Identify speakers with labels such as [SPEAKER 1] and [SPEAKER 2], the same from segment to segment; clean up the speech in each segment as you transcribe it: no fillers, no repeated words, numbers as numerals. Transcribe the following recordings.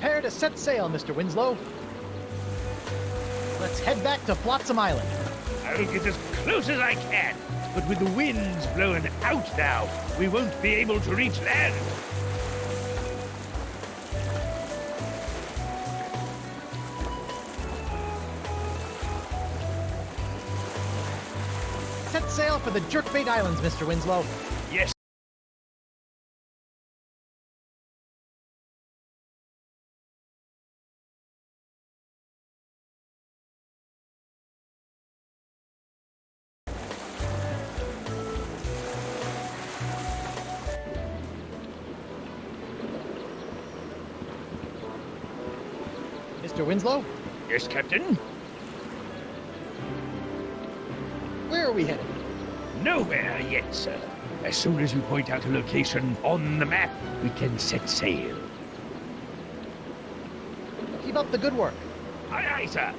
[SPEAKER 1] Prepare to set sail, Mr. Winslow. Let's head back to Flotsam Island.
[SPEAKER 2] I'll get as close as I can, but with the winds blowing out now, we won't be able to reach land.
[SPEAKER 1] Set sail for the Jerkbait Islands, Mr. Winslow.
[SPEAKER 2] Yes.
[SPEAKER 1] Mr. Winslow?
[SPEAKER 2] Yes, Captain?
[SPEAKER 1] Where are we headed?
[SPEAKER 2] Nowhere yet, sir. As soon as you point out a location on the map, we can set sail.
[SPEAKER 1] Keep up the good work.
[SPEAKER 2] Aye, aye, sir.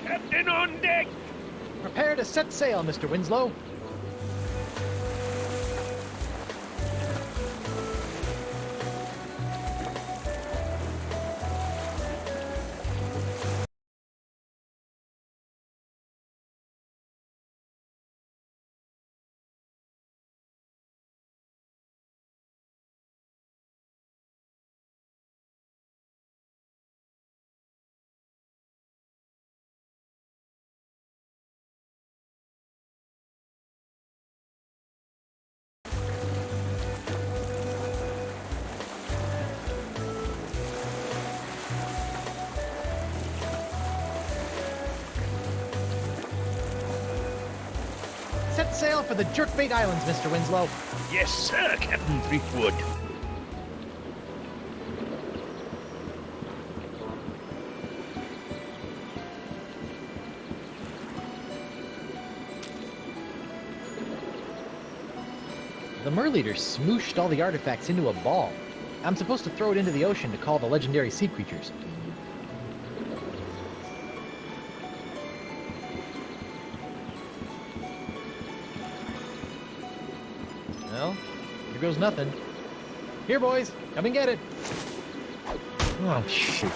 [SPEAKER 2] Captain on deck!
[SPEAKER 1] Prepare to set sail, Mr. Winslow. Set sail for the Jerkbait Islands, Mr. Winslow.
[SPEAKER 2] Yes, sir, Captain Threepwood.
[SPEAKER 1] The Merleader smooshed all the artifacts into a ball. I'm supposed to throw it into the ocean to call the legendary sea creatures. Well, here goes nothing. Here, boys, come and get it. Oh, shoot.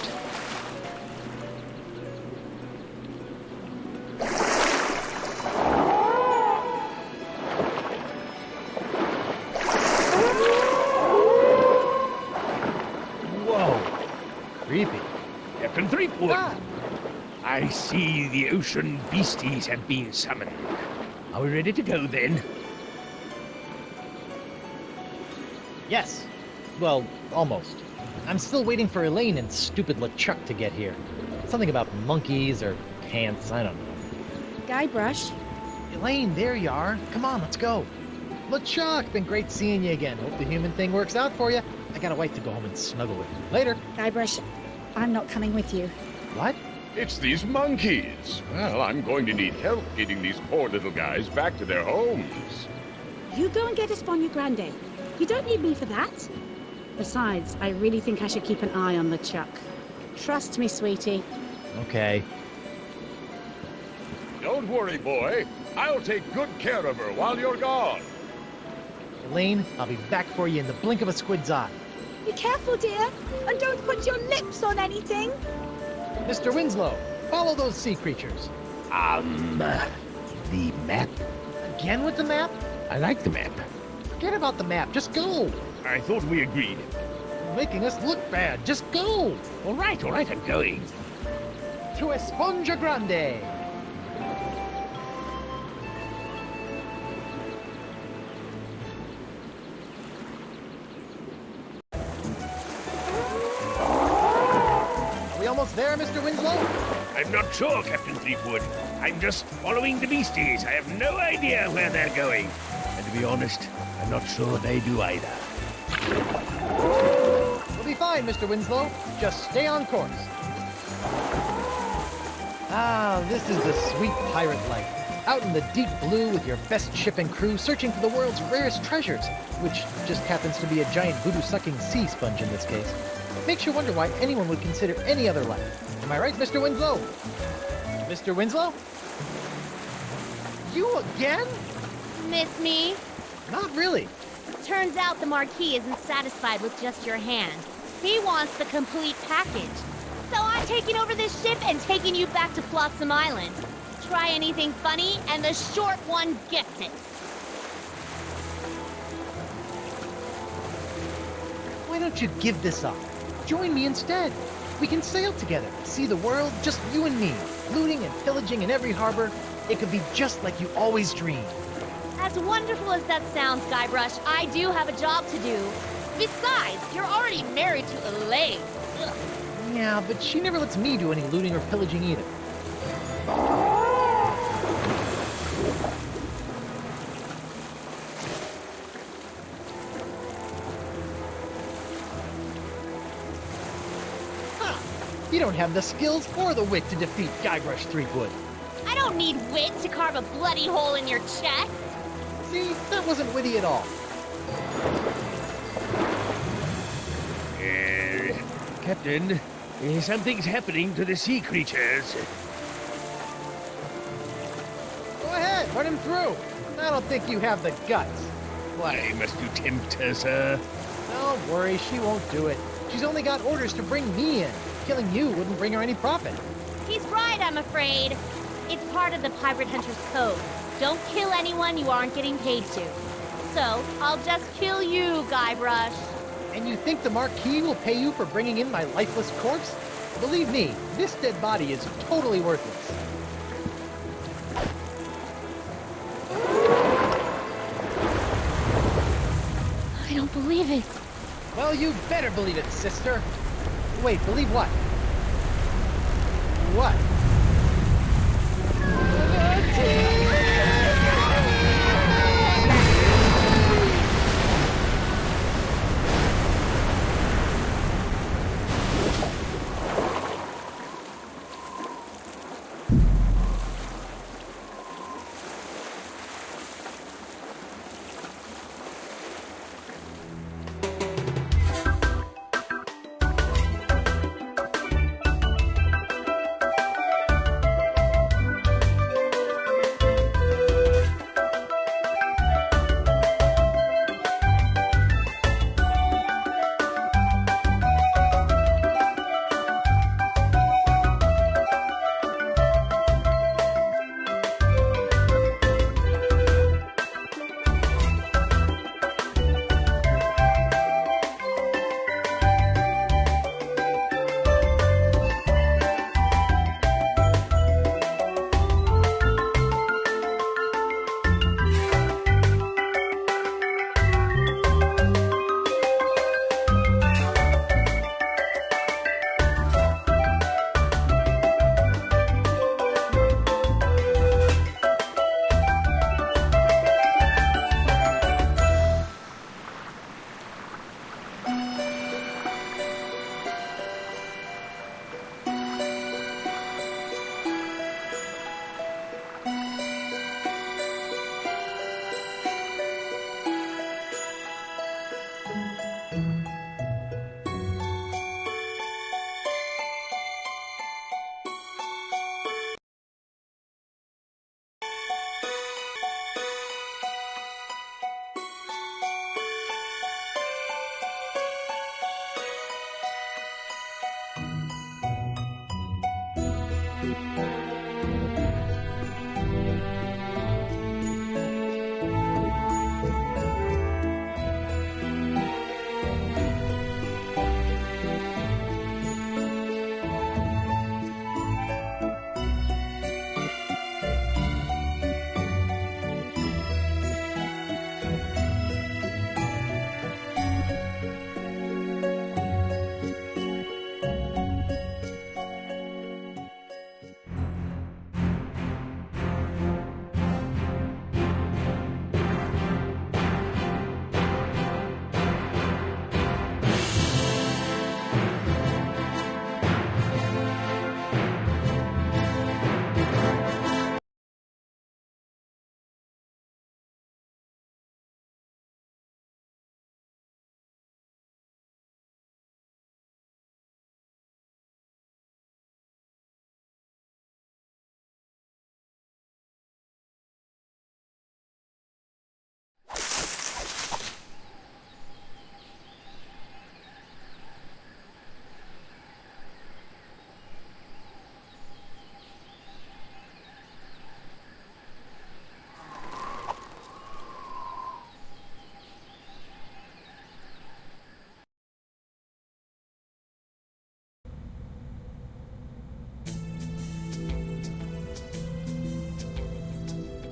[SPEAKER 1] Whoa. Creepy.
[SPEAKER 2] Captain Threepwood.
[SPEAKER 1] Ah!
[SPEAKER 2] I see the ocean beasties have been summoned. Are we ready to go then?
[SPEAKER 1] Yes. Well, almost. I'm still waiting for Elaine and stupid LeChuck to get here. Something about monkeys or pants, I don't know.
[SPEAKER 3] Guybrush,
[SPEAKER 1] Elaine, there you are. Come on, let's go. LeChuck, been great seeing you again. Hope the human thing works out for you. I got a wife to go home and snuggle with. Later.
[SPEAKER 3] Guybrush, I'm not coming with you.
[SPEAKER 1] What?
[SPEAKER 4] It's these monkeys. Well, I'm going to need help getting these poor little guys back to their homes.
[SPEAKER 3] You go and get us Bon your Grande. You don't need me for that. Besides, I really think I should keep an eye on LeChuck. Trust me, sweetie.
[SPEAKER 1] Okay.
[SPEAKER 4] Don't worry, boy. I'll take good care of her while you're gone.
[SPEAKER 1] Elaine, I'll be back for you in the blink of a squid's eye.
[SPEAKER 3] Be careful, dear, and don't put your lips on anything.
[SPEAKER 1] Mr. Winslow, follow those sea creatures.
[SPEAKER 2] The map?
[SPEAKER 1] Again with the map?
[SPEAKER 2] I like the map.
[SPEAKER 1] Forget about the map, just go.
[SPEAKER 2] I thought we agreed.
[SPEAKER 1] You're making us look bad, just go.
[SPEAKER 2] All right, I'm going.
[SPEAKER 1] To Esponja Grande. almost there, Mr. Winslow?
[SPEAKER 2] I'm not sure, Captain Fleetwood. I'm just following the beasties. I have no idea where they're going. And to be honest, I'm not sure they do either.
[SPEAKER 1] We'll be fine, Mr. Winslow. Just stay on course. Ah, this is the sweet pirate life. Out in the deep blue with your best ship and crew searching for the world's rarest treasures, which just happens to be a giant voodoo-sucking sea sponge in this case. Makes you wonder why anyone would consider any other life. Am I right, Mr. Winslow? Mr. Winslow? You again?
[SPEAKER 5] Miss me?
[SPEAKER 1] Not really.
[SPEAKER 5] Turns out the Marquis isn't satisfied with just your hand. He wants the complete package. So I'm taking over this ship and taking you back to Flotsam Island. Try anything funny, and the short one gets it.
[SPEAKER 1] Why don't you give this up? Join me instead. We can sail together, see the world, just you and me, looting and pillaging in every harbor. It could be just like you always dreamed.
[SPEAKER 5] As wonderful as that sounds, Guybrush, I do have a job to do. Besides, you're already married to Elaine. Ugh.
[SPEAKER 1] Yeah, but she never lets me do any looting or pillaging either. You don't have the skills or the wit to defeat Guybrush Threepwood.
[SPEAKER 5] I don't need wit to carve a bloody hole in your chest.
[SPEAKER 1] See, that wasn't witty at all.
[SPEAKER 2] Captain, something's happening to the sea creatures.
[SPEAKER 1] Go ahead, run him through. I don't think you have the guts.
[SPEAKER 2] Why must you tempt her, sir?
[SPEAKER 1] Don't worry, she won't do it. She's only got orders to bring me in. Killing you wouldn't bring her any profit.
[SPEAKER 5] He's right, I'm afraid. It's part of the Pirate Hunter's Code. Don't kill anyone you aren't getting paid to. So, I'll just kill you, Guybrush.
[SPEAKER 1] And you think the Marquis will pay you for bringing in my lifeless corpse? Believe me, this dead body is totally worthless.
[SPEAKER 5] I don't believe it.
[SPEAKER 1] Well, you better believe it, sister. Wait, believe what? What?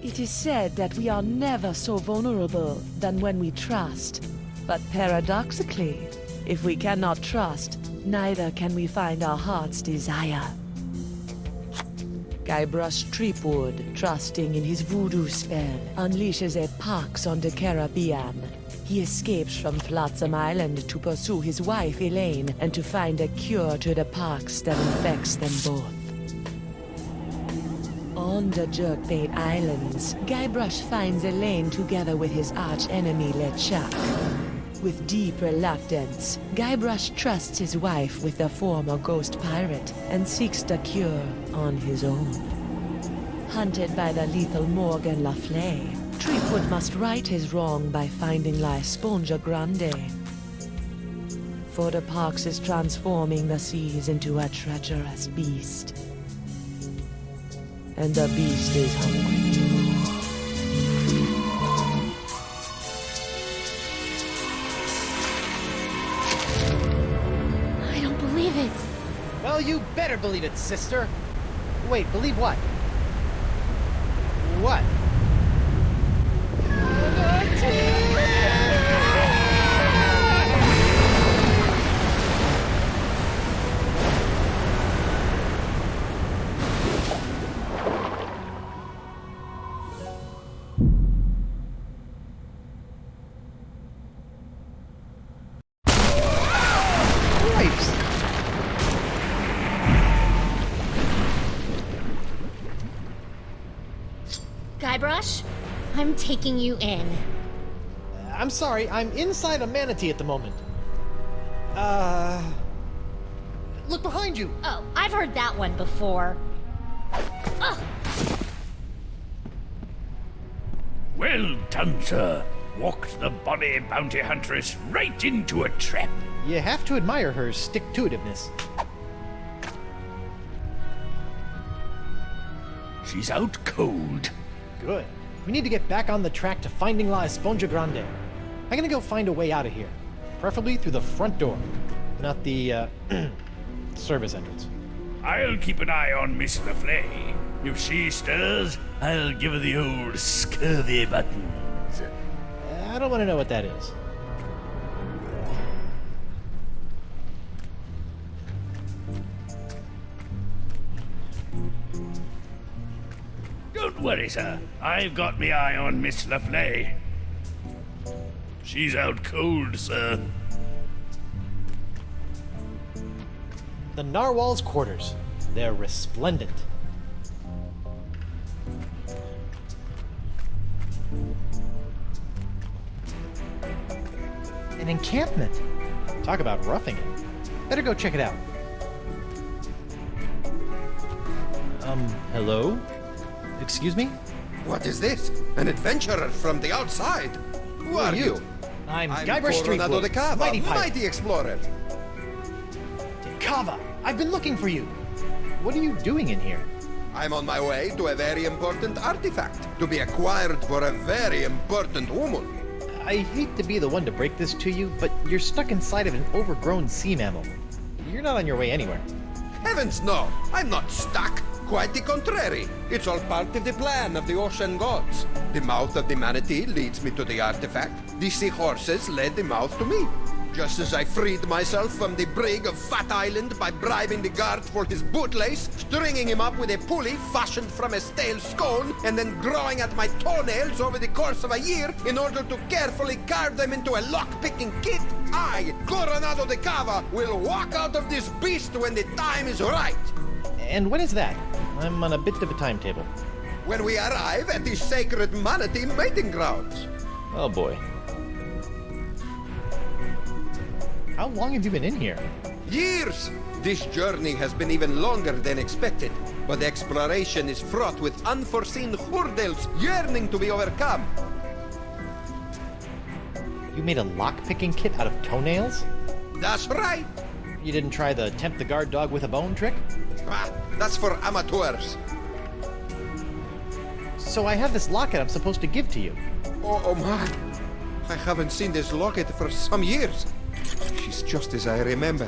[SPEAKER 6] It is said that we are never so vulnerable than when we trust. But paradoxically, if we cannot trust, neither can we find our heart's desire. Guybrush Threepwood, trusting in his voodoo spell, unleashes a pox on the Caribbean. He escapes from Flotsam Island to pursue his wife Elaine and to find a cure to the pox that infects them both. On the Jerkbait Islands, Guybrush finds Elaine together with his arch-enemy LeChuck. With deep reluctance, Guybrush trusts his wife with the former ghost pirate and seeks the cure on his own. Hunted by the lethal Morgan Le Fay, Threepwood must right his wrong by finding La Esponja Grande. For the pox is transforming the seas into a treacherous beast. And the beast is hungry.
[SPEAKER 5] I don't believe it.
[SPEAKER 1] Well, you better believe it, sister. Wait, believe what? What? Christ!
[SPEAKER 5] Guybrush, I'm taking you in.
[SPEAKER 1] I'm sorry, I'm inside a manatee at the moment. Look behind you!
[SPEAKER 5] Oh, I've heard that one before. Ugh.
[SPEAKER 2] Well done, sir. Walked the bonny bounty huntress right into a trap.
[SPEAKER 1] You have to admire her stick-to-itiveness.
[SPEAKER 2] She's out cold.
[SPEAKER 1] Good. We need to get back on the track to finding La Esponja Grande. I'm gonna go find a way out of here. Preferably through the front door. Not the, service entrance.
[SPEAKER 2] I'll keep an eye on Miss Le Fay. If she stirs, I'll give her the old scurvy buttons.
[SPEAKER 1] I don't want to know what that is.
[SPEAKER 2] Don't worry, sir. I've got me eye on Miss Le Fay. She's out cold, sir.
[SPEAKER 1] The Narwhal's quarters. They're resplendent. An encampment. Talk about roughing it. Better go check it out. Hello? Excuse me?
[SPEAKER 7] What is this? An adventurer from the outside? Who are you?
[SPEAKER 1] I'm Guybrush
[SPEAKER 7] Coronado
[SPEAKER 1] Threepwood,
[SPEAKER 7] de Cava,
[SPEAKER 1] mighty pirate.
[SPEAKER 7] mighty explorer.
[SPEAKER 1] Cava, I've been looking for you. What are you doing in here?
[SPEAKER 7] I'm on my way to a very important artifact to be acquired for a very important woman.
[SPEAKER 1] I hate to be the one to break this to you, but you're stuck inside of an overgrown sea mammal. You're not on your way anywhere.
[SPEAKER 7] Heavens no, I'm not stuck. Quite the contrary. It's all part of the plan of the ocean gods. The mouth of the manatee leads me to the artifact. The seahorses led the mouth to me. Just as I freed myself from the brig of Fat Island by bribing the guard for his bootlace, stringing him up with a pulley fashioned from a stale scone, and then growing at my toenails over the course of a year in order to carefully carve them into a lock-picking kit, I, Coronado de Cava, will walk out of this beast when the time is right.
[SPEAKER 1] And when is that? I'm on a bit of a timetable.
[SPEAKER 7] When we arrive at the sacred manatee mating grounds.
[SPEAKER 1] Oh boy. How long have you been in here?
[SPEAKER 7] Years! This journey has been even longer than expected, but exploration is fraught with unforeseen hurdles yearning to be overcome.
[SPEAKER 1] You made a lock-picking kit out of toenails?
[SPEAKER 7] That's right!
[SPEAKER 1] You didn't try the tempt the guard dog with a bone trick?
[SPEAKER 7] Ah, that's for amateurs.
[SPEAKER 1] So I have this locket I'm supposed to give to you.
[SPEAKER 7] Oh my! I haven't seen this locket for some years. She's just as I remember.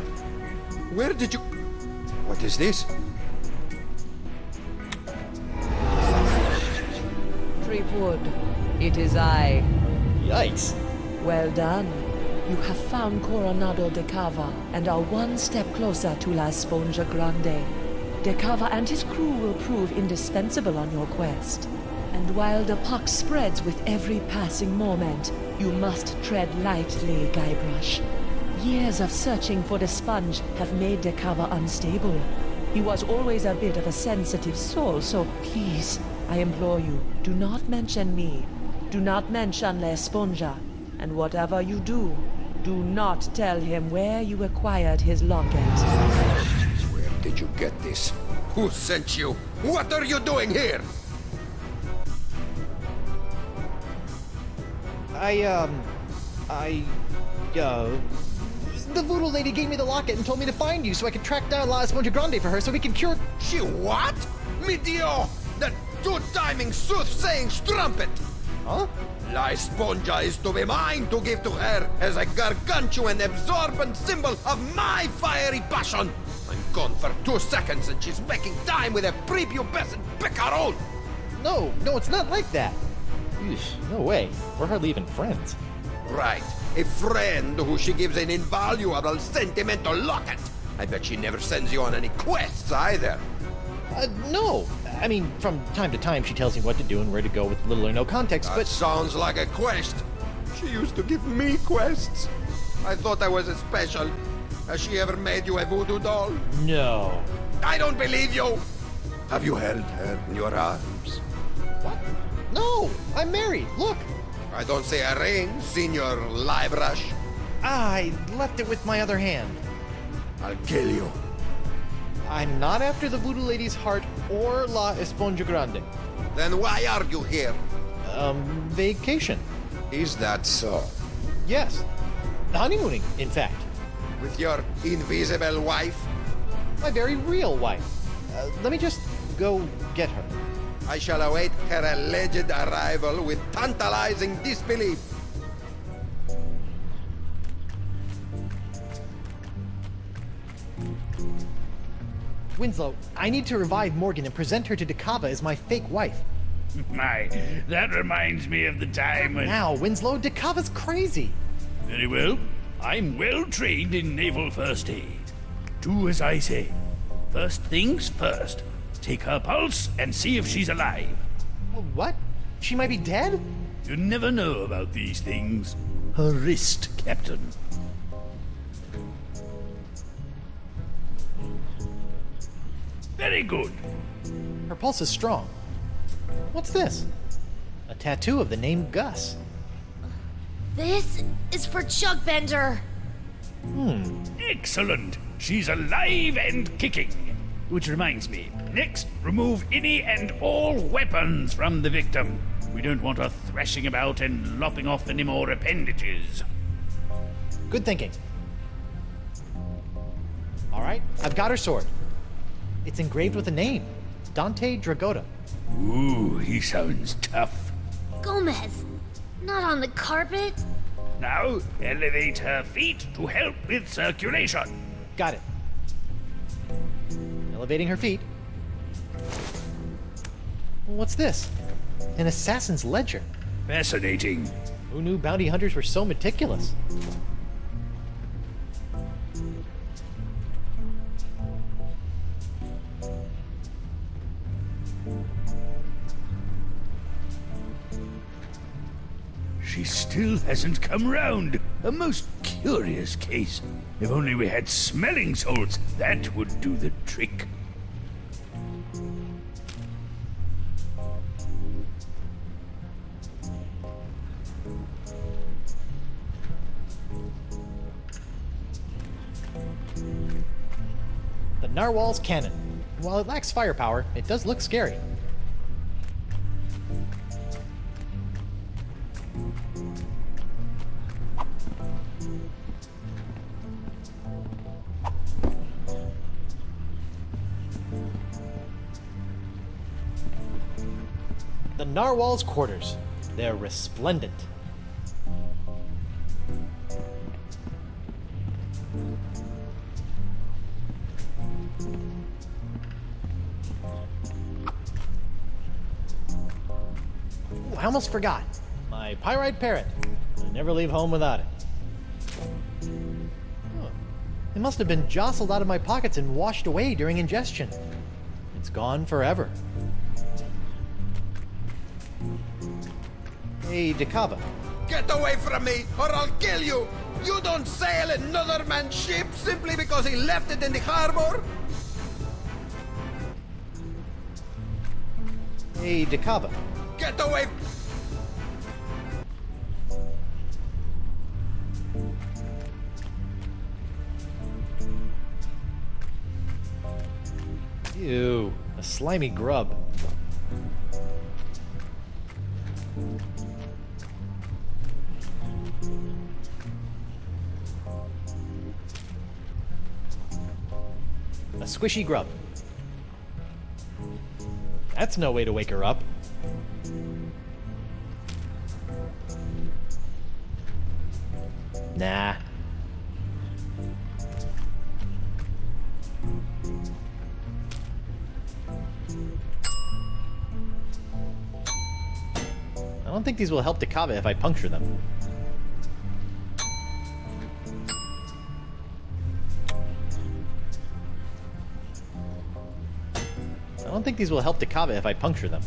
[SPEAKER 7] Where did you... What is this?
[SPEAKER 6] Threepwood. It is I.
[SPEAKER 1] Yikes.
[SPEAKER 6] Well done. You have found Coronado de Cava and are one step closer to La Sponja Grande. De Cava and his crew will prove indispensable on your quest. And while the pox spreads with every passing moment, you must tread lightly, Guybrush. Years of searching for the sponge have made De Cava unstable. He was always a bit of a sensitive soul, so please, I implore you, do not mention me. Do not mention La Sponja. And whatever you do, do not tell him where you acquired his locket.
[SPEAKER 7] Where did you get this? Who sent you? What are you doing here?
[SPEAKER 1] The voodoo lady gave me the locket and told me to find you so I could track down La Esponja Grande for her so we can cure...
[SPEAKER 7] She what? Mi Dio! That two-timing soothsaying strumpet!
[SPEAKER 1] Huh?
[SPEAKER 7] La Esponja is to be mine to give to her as a gargantuan absorbent symbol of my fiery passion! I'm gone for 2 seconds and she's making time with a prepubescent picarone!
[SPEAKER 1] No, it's not like that. Eesh, no way. We're hardly even friends.
[SPEAKER 7] Right. A friend who she gives an invaluable sentimental locket. I bet she never sends you on any quests either.
[SPEAKER 1] No. I mean, from time to time she tells me what to do and where to go with little or no context,
[SPEAKER 7] That
[SPEAKER 1] but...
[SPEAKER 7] sounds like a quest. She used to give me quests. I thought I was a special. Has she ever made you a voodoo doll?
[SPEAKER 1] No.
[SPEAKER 7] I don't believe you! Have you held her in your arms?
[SPEAKER 1] What? No! I'm married. Look!
[SPEAKER 7] I don't see a ring, Senor Liebrush.
[SPEAKER 1] I left it with my other hand.
[SPEAKER 7] I'll kill you.
[SPEAKER 1] I'm not after the voodoo lady's heart or La Esponja Grande.
[SPEAKER 7] Then why are you here?
[SPEAKER 1] Vacation.
[SPEAKER 7] Is that so?
[SPEAKER 1] Yes. Honeymooning, in fact.
[SPEAKER 7] With your invisible wife?
[SPEAKER 1] My very real wife. Let me just go get her.
[SPEAKER 7] I shall await her alleged arrival with tantalizing disbelief.
[SPEAKER 1] Winslow, I need to revive Morgan and present her to Decava as my fake wife.
[SPEAKER 2] My, that reminds me of the time when...
[SPEAKER 1] Now, Winslow, Decava's crazy.
[SPEAKER 2] Very well. I'm well trained in naval first aid. Do as I say. First things first. Take her pulse and see if she's alive.
[SPEAKER 1] What? She might be dead?
[SPEAKER 2] You never know about these things. Her wrist, Captain. Very good.
[SPEAKER 1] Her pulse is strong. What's this? A tattoo of the name Gus.
[SPEAKER 5] This is for Chuck Bender.
[SPEAKER 2] Excellent. She's alive and kicking. Which reminds me, next, remove any and all weapons from the victim. We don't want her thrashing about and lopping off any more appendages.
[SPEAKER 1] Good thinking. All right, I've got her sword. It's engraved with a name, Dante Dragota.
[SPEAKER 2] Ooh, he sounds tough.
[SPEAKER 5] Gomez, not on the carpet.
[SPEAKER 2] Now, elevate her feet to help with circulation.
[SPEAKER 1] Got it. Elevating her feet. What's this? An assassin's ledger.
[SPEAKER 2] Fascinating.
[SPEAKER 1] Who knew bounty hunters were so meticulous?
[SPEAKER 2] She still hasn't come round. A most curious case. If only we had smelling salts, that would do the trick.
[SPEAKER 1] The Narwhal's cannon. While it lacks firepower, it does look scary. The Narwhal's quarters. They're resplendent. Ooh, I almost forgot. My pyrite parrot. I never leave home without it. Huh. It must have been jostled out of my pockets and washed away during ingestion. It's gone forever. Hey, Dakava.
[SPEAKER 7] Get away from me, or I'll kill you! You don't sail another man's ship simply because he left it in the harbor?
[SPEAKER 1] Hey, Dakava.
[SPEAKER 7] Get away!
[SPEAKER 1] Ew, a slimy grub. A squishy grub. That's no way to wake her up. Nah. I don't think these will help Dakava if I puncture them. I don't think these will help Dakava if I puncture them.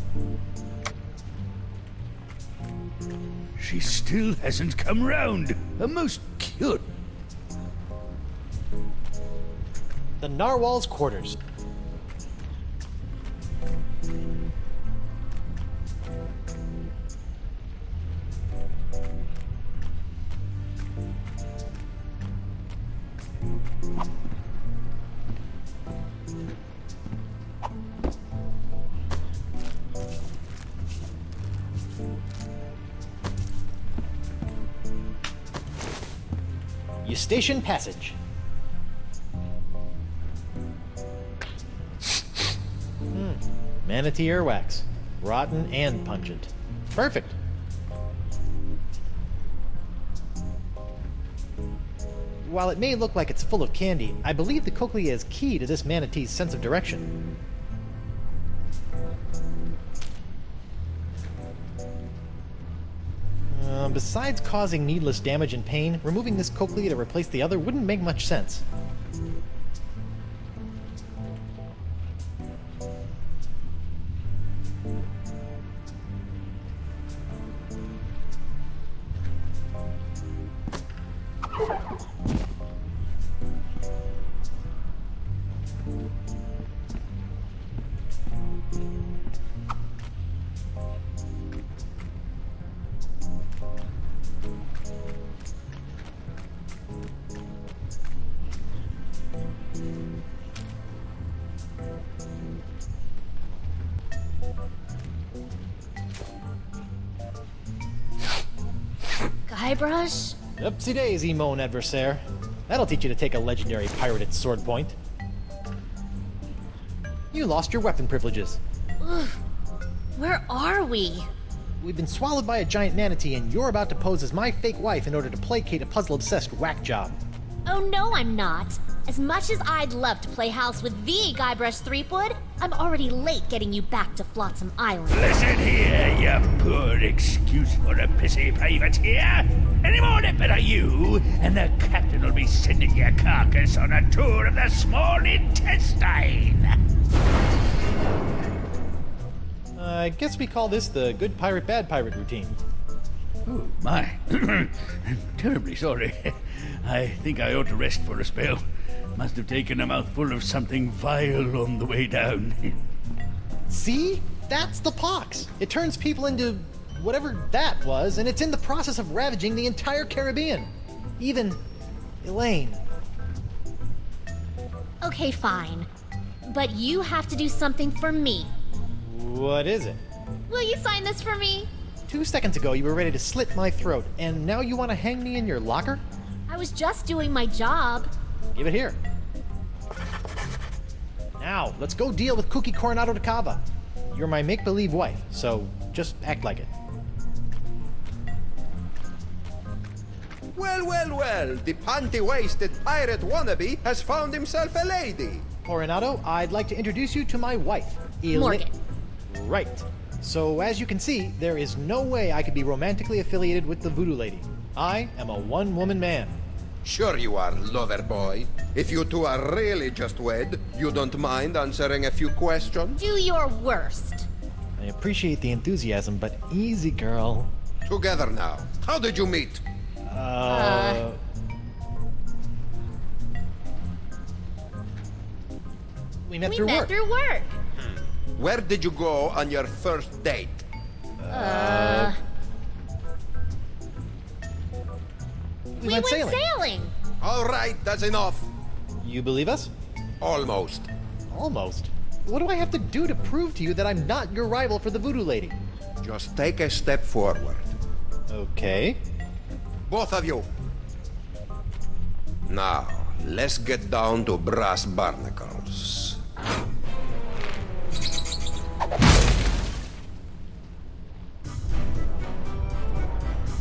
[SPEAKER 2] She still hasn't come round. A most cute.
[SPEAKER 1] The Narwhal's quarters. Eustachian Passage. Manatee earwax. Rotten and pungent. Perfect. While it may look like it's full of candy, I believe the cochlea is key to this manatee's sense of direction. Besides causing needless damage and pain, removing this cochlea to replace the other wouldn't make much sense.
[SPEAKER 5] Guybrush?
[SPEAKER 1] Oopsie daisy, mon adversaire. That'll teach you to take a legendary pirated sword point. You lost your weapon privileges.
[SPEAKER 5] Ugh. Where are we?
[SPEAKER 1] We've been swallowed by a giant manatee, and you're about to pose as my fake wife in order to placate a puzzle-obsessed whack job.
[SPEAKER 5] Oh no, I'm not. As much as I'd love to play house with the Guybrush Threepwood, I'm already late getting you back to Flotsam Island.
[SPEAKER 2] Listen here, you poor excuse for a pissy privateer. Any more nipper are you, and the captain will be sending your carcass on a tour of the small intestine.
[SPEAKER 1] I guess we call this the good pirate, bad pirate routine.
[SPEAKER 2] Oh, my. I'm terribly sorry. I think I ought to rest for a spell. Must have taken a mouthful of something vile on the way down.
[SPEAKER 1] See? That's the pox. It turns people into whatever that was, and it's in the process of ravaging the entire Caribbean. Even Elaine.
[SPEAKER 5] Okay, fine. But you have to do something for me.
[SPEAKER 1] What is it?
[SPEAKER 5] Will you sign this for me?
[SPEAKER 1] 2 seconds ago, you were ready to slit my throat, and now you want to hang me in your locker?
[SPEAKER 5] I was just doing my job.
[SPEAKER 1] Give it here. Now, let's go deal with Cookie Coronado de Cava. You're my make-believe wife, so just act like it.
[SPEAKER 7] Well, well, well, the panty-waisted pirate wannabe has found himself a lady.
[SPEAKER 1] Coronado, I'd like to introduce you to my wife,
[SPEAKER 5] Morgan.
[SPEAKER 1] Right. So, as you can see, there is no way I could be romantically affiliated with the voodoo lady. I am a one-woman man.
[SPEAKER 7] Sure you are, lover boy. If you two are really just wed, you don't mind answering a few questions?
[SPEAKER 5] Do your worst.
[SPEAKER 1] I appreciate the enthusiasm, but easy, girl.
[SPEAKER 7] Together now. How did you meet?
[SPEAKER 1] We met
[SPEAKER 5] We
[SPEAKER 1] through
[SPEAKER 5] met
[SPEAKER 1] work.
[SPEAKER 5] through work.
[SPEAKER 7] Where did you go on your first date?
[SPEAKER 1] We
[SPEAKER 5] went
[SPEAKER 1] sailing.
[SPEAKER 5] sailing.
[SPEAKER 7] All right, that's enough.
[SPEAKER 1] You believe us?
[SPEAKER 7] Almost.
[SPEAKER 1] Almost. What do I have to do to prove to you that I'm not your rival for the voodoo lady?
[SPEAKER 7] Just take a step forward.
[SPEAKER 1] Okay.
[SPEAKER 7] Both of you. Now, let's get down to brass barnacles.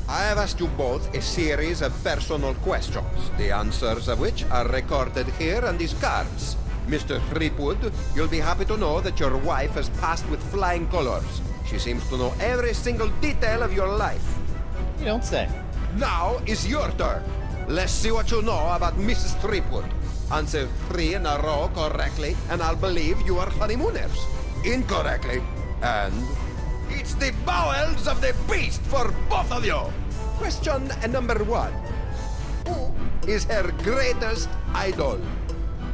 [SPEAKER 7] I have asked you both a series of personal questions, the answers of which are recorded here on these cards. Mr. Threepwood, you'll be happy to know that your wife has passed with flying colors. She seems to know every single detail of your life.
[SPEAKER 1] You don't say.
[SPEAKER 7] Now is your turn. Let's see what you know about Mrs. Threepwood. Answer 3 in a row correctly, and I'll believe you are honeymooners. Incorrectly, and it's the bowels of the beast for both of you. Question number 1. Who is her greatest idol?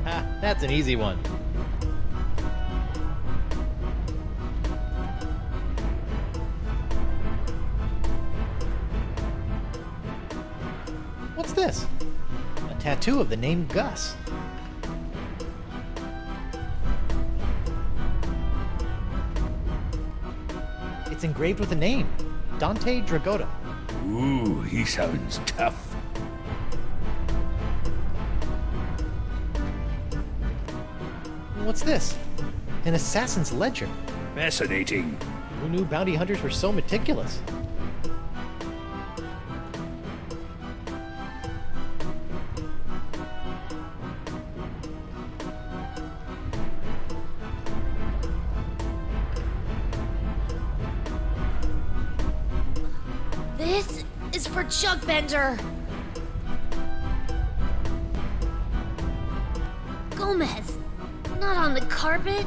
[SPEAKER 1] Ha, that's an easy one. What's this? A tattoo of the name Gus. It's engraved with a name, Dante Dragotta.
[SPEAKER 2] Ooh, he sounds tough.
[SPEAKER 1] What's this? An assassin's ledger.
[SPEAKER 2] Fascinating.
[SPEAKER 1] Who knew bounty hunters were so meticulous?
[SPEAKER 5] This is for Chugbender. Gomez, not on the carpet.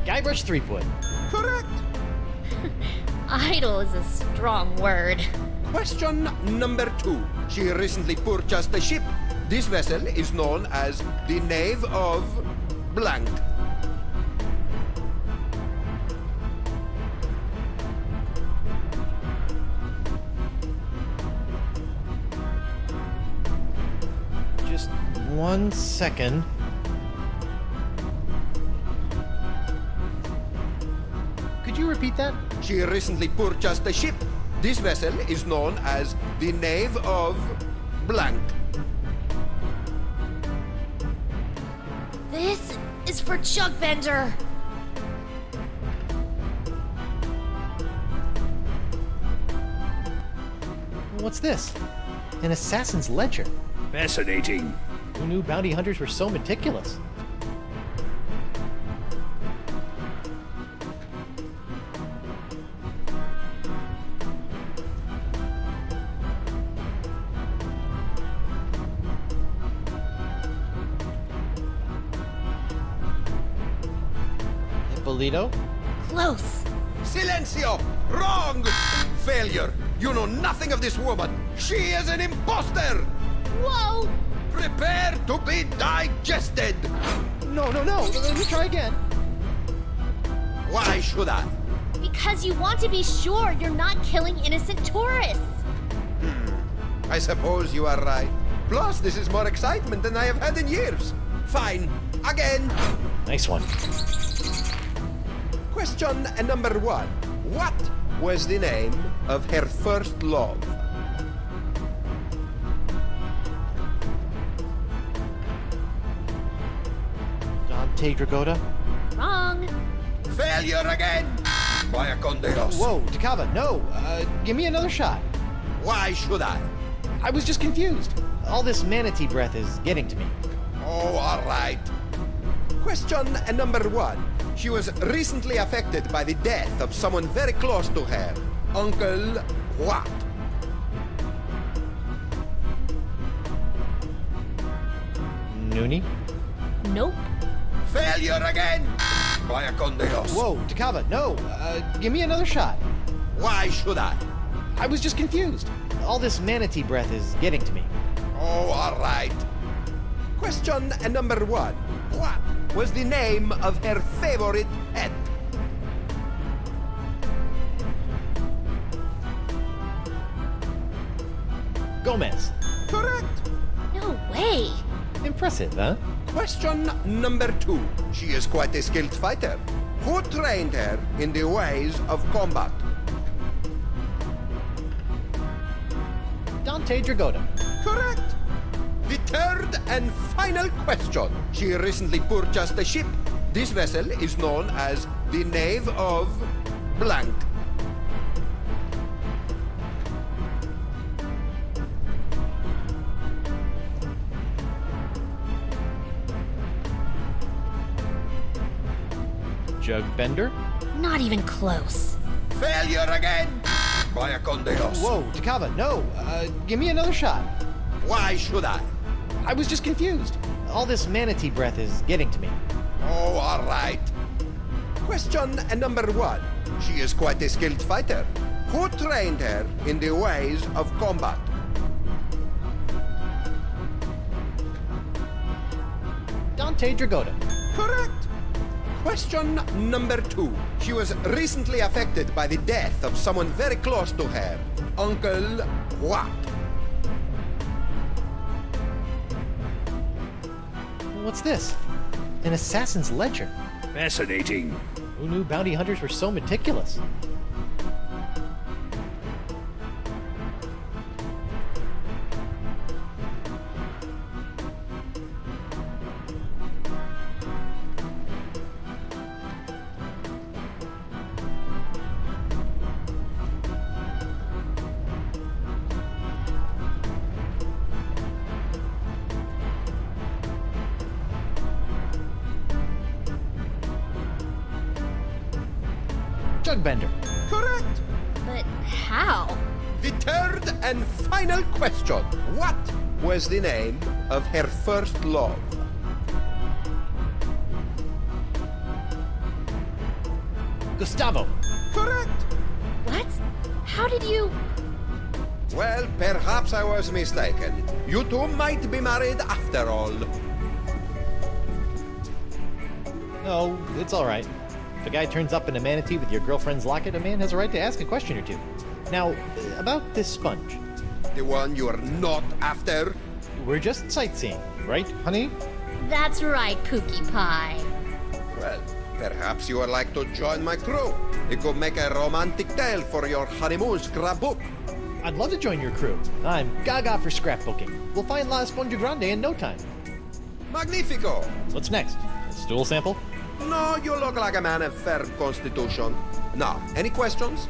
[SPEAKER 1] Guybrush Threepwood.
[SPEAKER 7] Correct.
[SPEAKER 5] Idol is a strong word.
[SPEAKER 7] Question number 2. She recently purchased a ship. This vessel is known as the Knave of Blank.
[SPEAKER 1] Just 1 second. Could you repeat that?
[SPEAKER 7] She recently purchased a ship. This vessel is known as the Knave of Blank.
[SPEAKER 5] This is for Chugbender.
[SPEAKER 1] What's this? An assassin's ledger.
[SPEAKER 2] Fascinating.
[SPEAKER 1] Who knew bounty hunters were so meticulous? Ippolito?
[SPEAKER 5] Close.
[SPEAKER 7] Silencio! Wrong! Failure! You know nothing of this woman! She is an imposter!
[SPEAKER 5] Whoa!
[SPEAKER 7] Prepare to be digested!
[SPEAKER 1] No. Let me try again.
[SPEAKER 7] Why should I?
[SPEAKER 5] Because you want to be sure you're not killing innocent tourists.
[SPEAKER 7] I suppose you are right. Plus, this is more excitement than I have had in years. Fine. Again.
[SPEAKER 1] Nice one.
[SPEAKER 7] Question number 1. What was the name of her first love?
[SPEAKER 1] Dante Dragotta?
[SPEAKER 5] Wrong.
[SPEAKER 7] Failure again! Vaya con Dios.
[SPEAKER 1] Whoa, Takava, no! Give me another shot.
[SPEAKER 7] Why should I?
[SPEAKER 1] I was just confused. All this manatee breath is getting to me.
[SPEAKER 7] Oh, all right. Question number 1. She was recently affected by the death of someone very close to her. Uncle what?
[SPEAKER 1] Noonie?
[SPEAKER 5] Nope.
[SPEAKER 7] Failure again! Vaya con Dios.
[SPEAKER 1] Whoa, Takava, no. Give me another shot.
[SPEAKER 7] Why should I?
[SPEAKER 1] I was just confused. All this manatee breath is getting to me.
[SPEAKER 7] Oh, all right. Question number 1. What was the name of her favorite pet?
[SPEAKER 1] Gomez.
[SPEAKER 7] Correct.
[SPEAKER 5] No way.
[SPEAKER 1] Impressive, huh?
[SPEAKER 7] Question number 2. She is quite a skilled fighter. Who trained her in the ways of combat?
[SPEAKER 1] Dante Dragotta.
[SPEAKER 7] Correct. The third and final question. She recently purchased a ship. This vessel is known as the Knave of Blank.
[SPEAKER 1] Jugbender?
[SPEAKER 5] Not even close.
[SPEAKER 7] Failure again! Vaya con Dios.
[SPEAKER 1] Whoa, Takava, no. Give me another shot.
[SPEAKER 7] Why should I?
[SPEAKER 1] I was just confused. All this manatee breath is getting to me.
[SPEAKER 7] Oh, all right. Question number 1. She is quite a skilled fighter. Who trained her in the ways of combat?
[SPEAKER 1] Dante Dragotta.
[SPEAKER 7] Correct. Question number 2. She was recently affected by the death of someone very close to her. Uncle what?
[SPEAKER 1] What's this? An assassin's ledger.
[SPEAKER 2] Fascinating.
[SPEAKER 1] Who knew bounty hunters were so meticulous? Jugbender.
[SPEAKER 7] Correct.
[SPEAKER 5] But how?
[SPEAKER 7] The third and final question. What was the name of her first love?
[SPEAKER 1] Gustavo.
[SPEAKER 7] Correct.
[SPEAKER 5] What? How did you...
[SPEAKER 7] Well, perhaps I was mistaken. You two might be married after all.
[SPEAKER 1] No, it's all right. If a guy turns up in a manatee with your girlfriend's locket, a man has a right to ask a question or two. Now, about this sponge.
[SPEAKER 7] The one you are not after?
[SPEAKER 1] We're just sightseeing, right, honey?
[SPEAKER 5] That's right, Pookie Pie.
[SPEAKER 7] Well, perhaps you would like to join my crew. It could make a romantic tale for your honeymoon scrapbook.
[SPEAKER 1] I'd love to join your crew. I'm gaga for scrapbooking. We'll find La Esponja Grande in no time.
[SPEAKER 7] Magnifico!
[SPEAKER 1] What's next? A stool sample?
[SPEAKER 7] No, you look like a man of firm constitution. Now, any questions?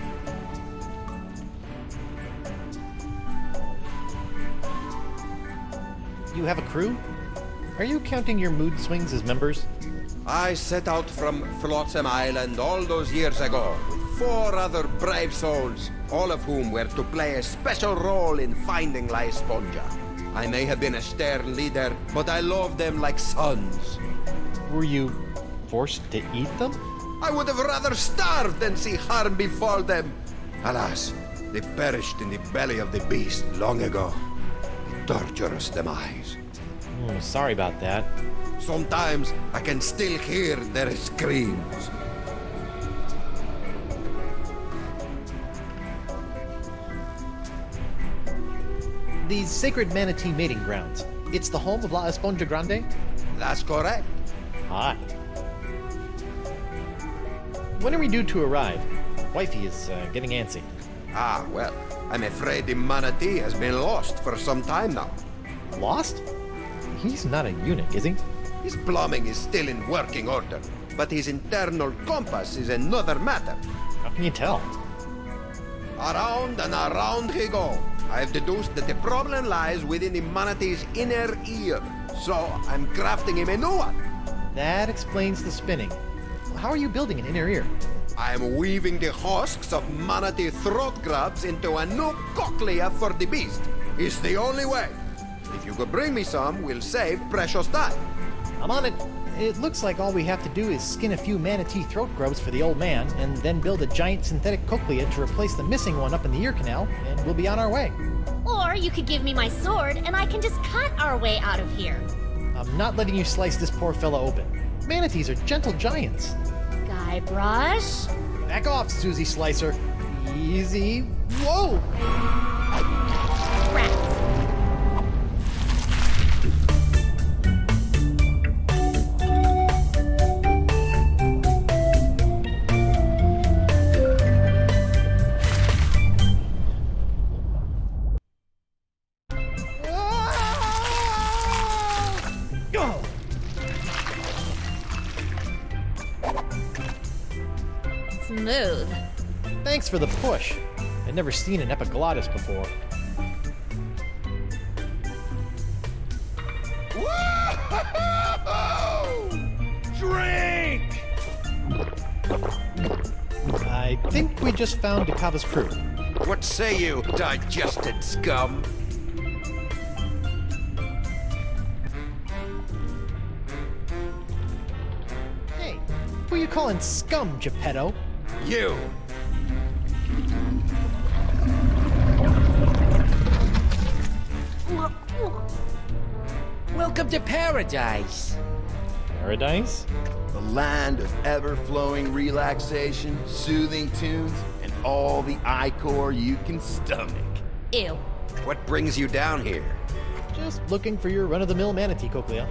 [SPEAKER 1] You have a crew? Are you counting your mood swings as members?
[SPEAKER 7] I set out from Flotsam Island all those years ago with 4 other brave souls, all of whom were to play a special role in finding La Esponja. I may have been a stern leader, but I loved them like sons.
[SPEAKER 1] Were you forced to eat them?
[SPEAKER 7] I would have rather starved than see harm befall them. Alas, they perished in the belly of the beast long ago. A torturous demise.
[SPEAKER 1] Oh, sorry about that.
[SPEAKER 7] Sometimes I can still hear their screams.
[SPEAKER 1] These sacred manatee mating grounds. It's the home of La Esponja Grande?
[SPEAKER 7] That's correct.
[SPEAKER 1] Hi. When are we due to arrive? Wifey is getting antsy.
[SPEAKER 7] Ah, well, I'm afraid the manatee has been lost for some time now.
[SPEAKER 1] Lost? He's not a eunuch, is he?
[SPEAKER 7] His plumbing is still in working order, but his internal compass is another matter.
[SPEAKER 1] How can you tell?
[SPEAKER 7] Around and around he go. I've deduced that the problem lies within the manatee's inner ear. So I'm crafting him a new one.
[SPEAKER 1] That explains the spinning. How are you building an inner ear?
[SPEAKER 7] I'm weaving the husks of manatee throat grabs into a new cochlea for the beast. It's the only way. If you could bring me some, we'll save precious time.
[SPEAKER 1] I'm on it. It looks like all we have to do is skin a few manatee throat grubs for the old man, and then build a giant synthetic cochlea to replace the missing one up in the ear canal, and we'll be on our way.
[SPEAKER 5] Or you could give me my sword and I can just cut our way out of here.
[SPEAKER 1] I'm not letting you slice this poor fella open. Manatees are gentle giants.
[SPEAKER 5] Guybrush?
[SPEAKER 1] Back off, Susie Slicer. Easy. Whoa!
[SPEAKER 5] Rats.
[SPEAKER 1] Oh!
[SPEAKER 5] Smooth.
[SPEAKER 1] Thanks for the push. I'd never seen an epiglottis before.
[SPEAKER 4] Drink!
[SPEAKER 1] I think we just found Dakava's crew.
[SPEAKER 7] What say you, digested scum?
[SPEAKER 1] Hey, who you calling scum, Geppetto?
[SPEAKER 7] You.
[SPEAKER 8] Welcome to paradise.
[SPEAKER 1] Paradise?
[SPEAKER 9] The land of ever-flowing relaxation, soothing tunes, and all the ichor you can stomach.
[SPEAKER 5] Ew.
[SPEAKER 7] What brings you down here?
[SPEAKER 1] Just looking for your run-of-the-mill manatee cochlea.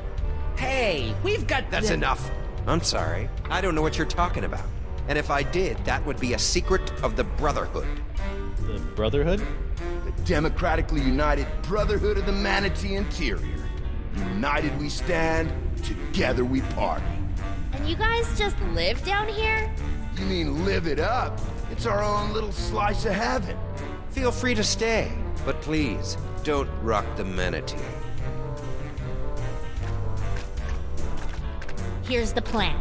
[SPEAKER 8] Hey, we've got
[SPEAKER 7] That's enough. I'm sorry. I don't know what you're talking about. And if I did, that would be a secret of the Brotherhood.
[SPEAKER 1] The Brotherhood?
[SPEAKER 9] The democratically united Brotherhood of the Manatee Interior. United we stand, together we party.
[SPEAKER 5] And you guys just live down here?
[SPEAKER 9] You mean live it up? It's our own little slice of heaven.
[SPEAKER 7] Feel free to stay, but please, don't rock the manatee.
[SPEAKER 5] Here's the plan.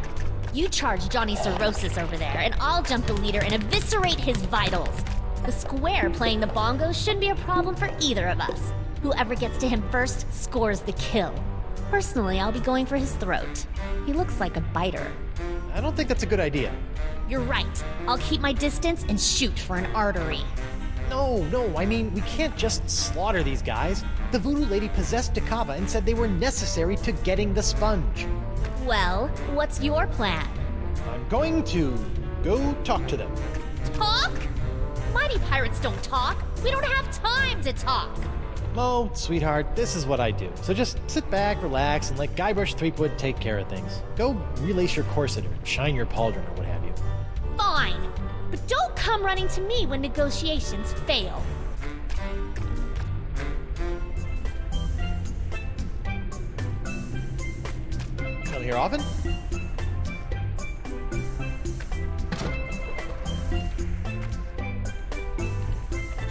[SPEAKER 5] You charge Johnny Cirrhosis over there, and I'll jump the leader and eviscerate his vitals. The square playing the bongos shouldn't be a problem for either of us. Whoever gets to him first scores the kill. Personally, I'll be going for his throat. He looks like a biter.
[SPEAKER 1] I don't think that's a good idea.
[SPEAKER 5] You're right. I'll keep my distance and shoot for an artery.
[SPEAKER 1] No, I mean, we can't just slaughter these guys. The voodoo lady possessed Dakava and said they were necessary to getting the sponge.
[SPEAKER 5] Well, what's your plan?
[SPEAKER 1] I'm going to go talk to them.
[SPEAKER 5] Talk? Mighty pirates don't talk. We don't have time to talk.
[SPEAKER 1] Mo, sweetheart, this is what I do. So just sit back, relax, and let Guybrush Threepwood take care of things. Go relace your corset or shine your pauldron or what have you.
[SPEAKER 5] Fine. But don't come running to me when negotiations fail.
[SPEAKER 1] Come here often?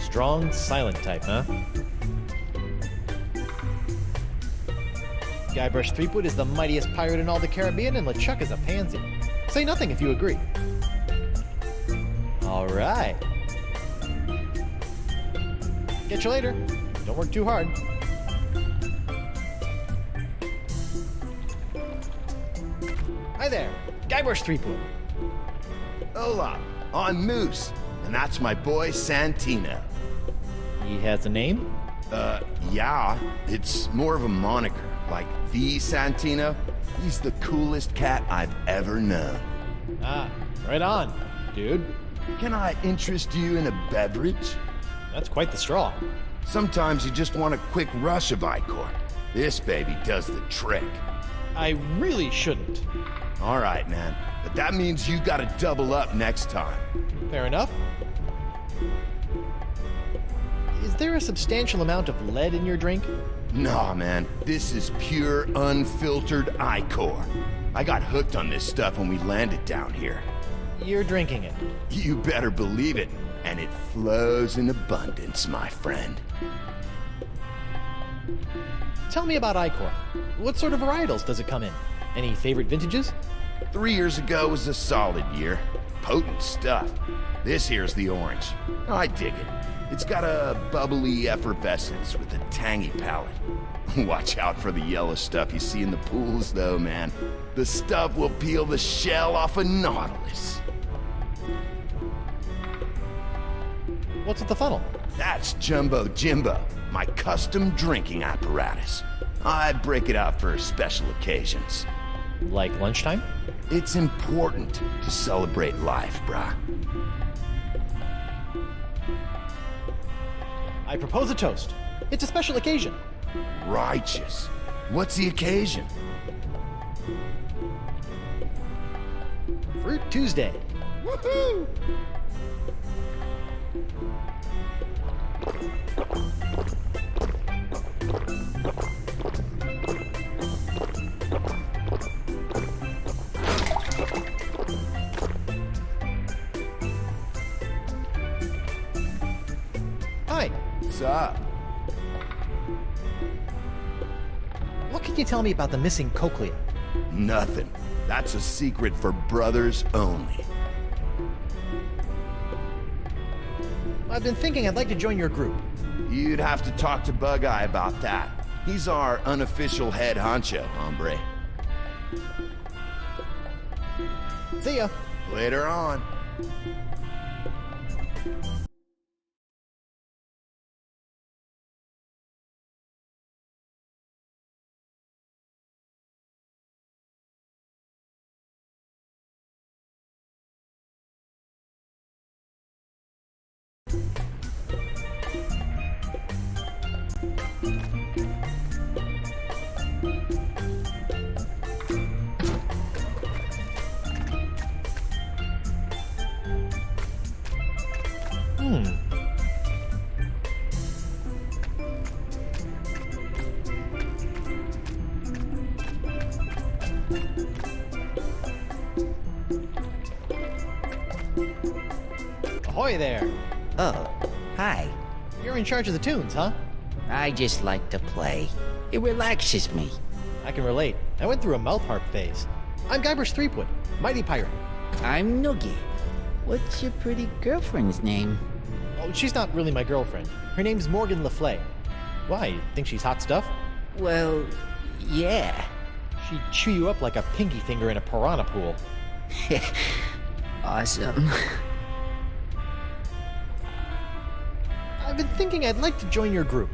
[SPEAKER 1] Strong, silent type, huh? Guybrush Threepwood is the mightiest pirate in all the Caribbean, and LeChuck is a pansy. Say nothing if you agree. All right. Catch you later. Don't work too hard. Hi there, Guybrush Threepwood.
[SPEAKER 9] Hola, I'm Moose, and that's my boy Santino.
[SPEAKER 1] He has a name?
[SPEAKER 9] Yeah, it's more of a moniker, like the Santino. He's the coolest cat I've ever known.
[SPEAKER 1] Ah, right on, dude.
[SPEAKER 9] Can I interest you in a beverage?
[SPEAKER 1] That's quite the straw.
[SPEAKER 9] Sometimes you just want a quick rush of ichor. This baby does the trick.
[SPEAKER 1] I really shouldn't.
[SPEAKER 9] All right, man, but that means you gotta double up next time.
[SPEAKER 1] Fair enough. Is there a substantial amount of lead in your drink?
[SPEAKER 9] Nah, man, this is pure, unfiltered ichor. I got hooked on this stuff when we landed down here.
[SPEAKER 1] You're drinking it.
[SPEAKER 9] You better believe it. and it flows in abundance, my friend.
[SPEAKER 1] Tell me about Icor. What sort of varietals does it come in? Any favorite vintages?
[SPEAKER 9] 3 years ago was a solid year. Potent stuff. This here's the orange. I dig it. It's got a bubbly effervescence with a tangy palate. Watch out for the yellow stuff you see in the pools, though, man. The stuff will peel the shell off a Nautilus.
[SPEAKER 1] What's with the funnel?
[SPEAKER 9] That's Jumbo Jimbo, my custom drinking apparatus. I break it out for special occasions.
[SPEAKER 1] Like lunchtime?
[SPEAKER 9] It's important to celebrate life, brah.
[SPEAKER 1] I propose a toast. It's a special occasion.
[SPEAKER 9] Righteous. What's the occasion?
[SPEAKER 1] Fruit Tuesday.
[SPEAKER 9] Woohoo!
[SPEAKER 1] Hi.
[SPEAKER 9] What's up?
[SPEAKER 1] What can you tell me about the missing cochlea?
[SPEAKER 9] Nothing. That's a secret for brothers only.
[SPEAKER 1] I've been thinking I'd like to join your group.
[SPEAKER 9] You'd have to talk to Bug Eye about that. He's our unofficial head honcho, hombre.
[SPEAKER 1] See ya.
[SPEAKER 9] Later on.
[SPEAKER 1] Ahoy there.
[SPEAKER 8] Oh, hi.
[SPEAKER 1] You're in charge of the tunes, huh?
[SPEAKER 8] I just like to play. It relaxes me.
[SPEAKER 1] I can relate. I went through a mouth harp phase. I'm Guybrush Threepwood, mighty pirate.
[SPEAKER 8] I'm Noogie. What's your pretty girlfriend's name?
[SPEAKER 1] Oh, she's not really my girlfriend. Her name's Morgan LaFlay. Why, you think she's hot stuff?
[SPEAKER 8] Well, yeah.
[SPEAKER 1] She'd chew you up like a pinky finger in a piranha pool.
[SPEAKER 8] Awesome.
[SPEAKER 1] I've been thinking I'd like to join your group.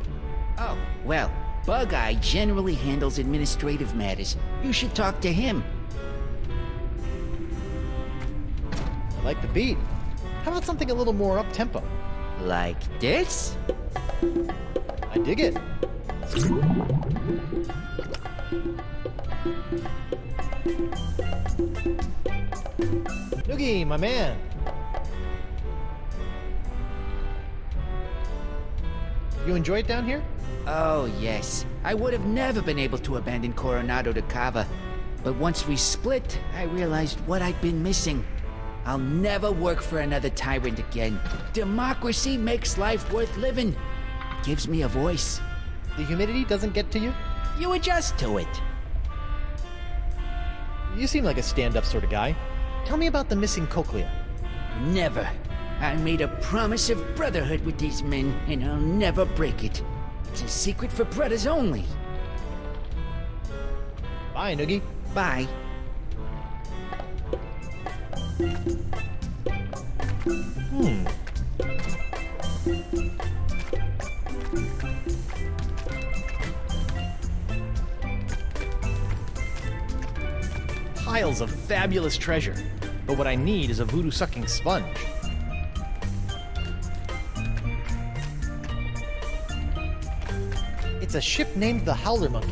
[SPEAKER 8] Oh, well, Bug Eye generally handles administrative matters. You should talk to him.
[SPEAKER 1] I like the beat. How about something a little more up-tempo?
[SPEAKER 8] Like this?
[SPEAKER 1] I dig it. Noogie, my man. You enjoy it down here?
[SPEAKER 8] Oh, yes. I would have never been able to abandon Coronado de Cava. But once we split, I realized what I'd been missing. I'll never work for another tyrant again. Democracy makes life worth living. It gives me a voice.
[SPEAKER 1] The humidity doesn't get to you?
[SPEAKER 8] You adjust to it.
[SPEAKER 1] You seem like a stand-up sort of guy. Tell me about the missing cochlea.
[SPEAKER 8] Never. I made a promise of brotherhood with these men, and I'll never break it. It's a secret for brothers only.
[SPEAKER 1] Bye, Noogie.
[SPEAKER 8] Bye.
[SPEAKER 1] Piles of fabulous treasure. But what I need is a voodoo-sucking sponge. It's a ship named the Howler Monkey.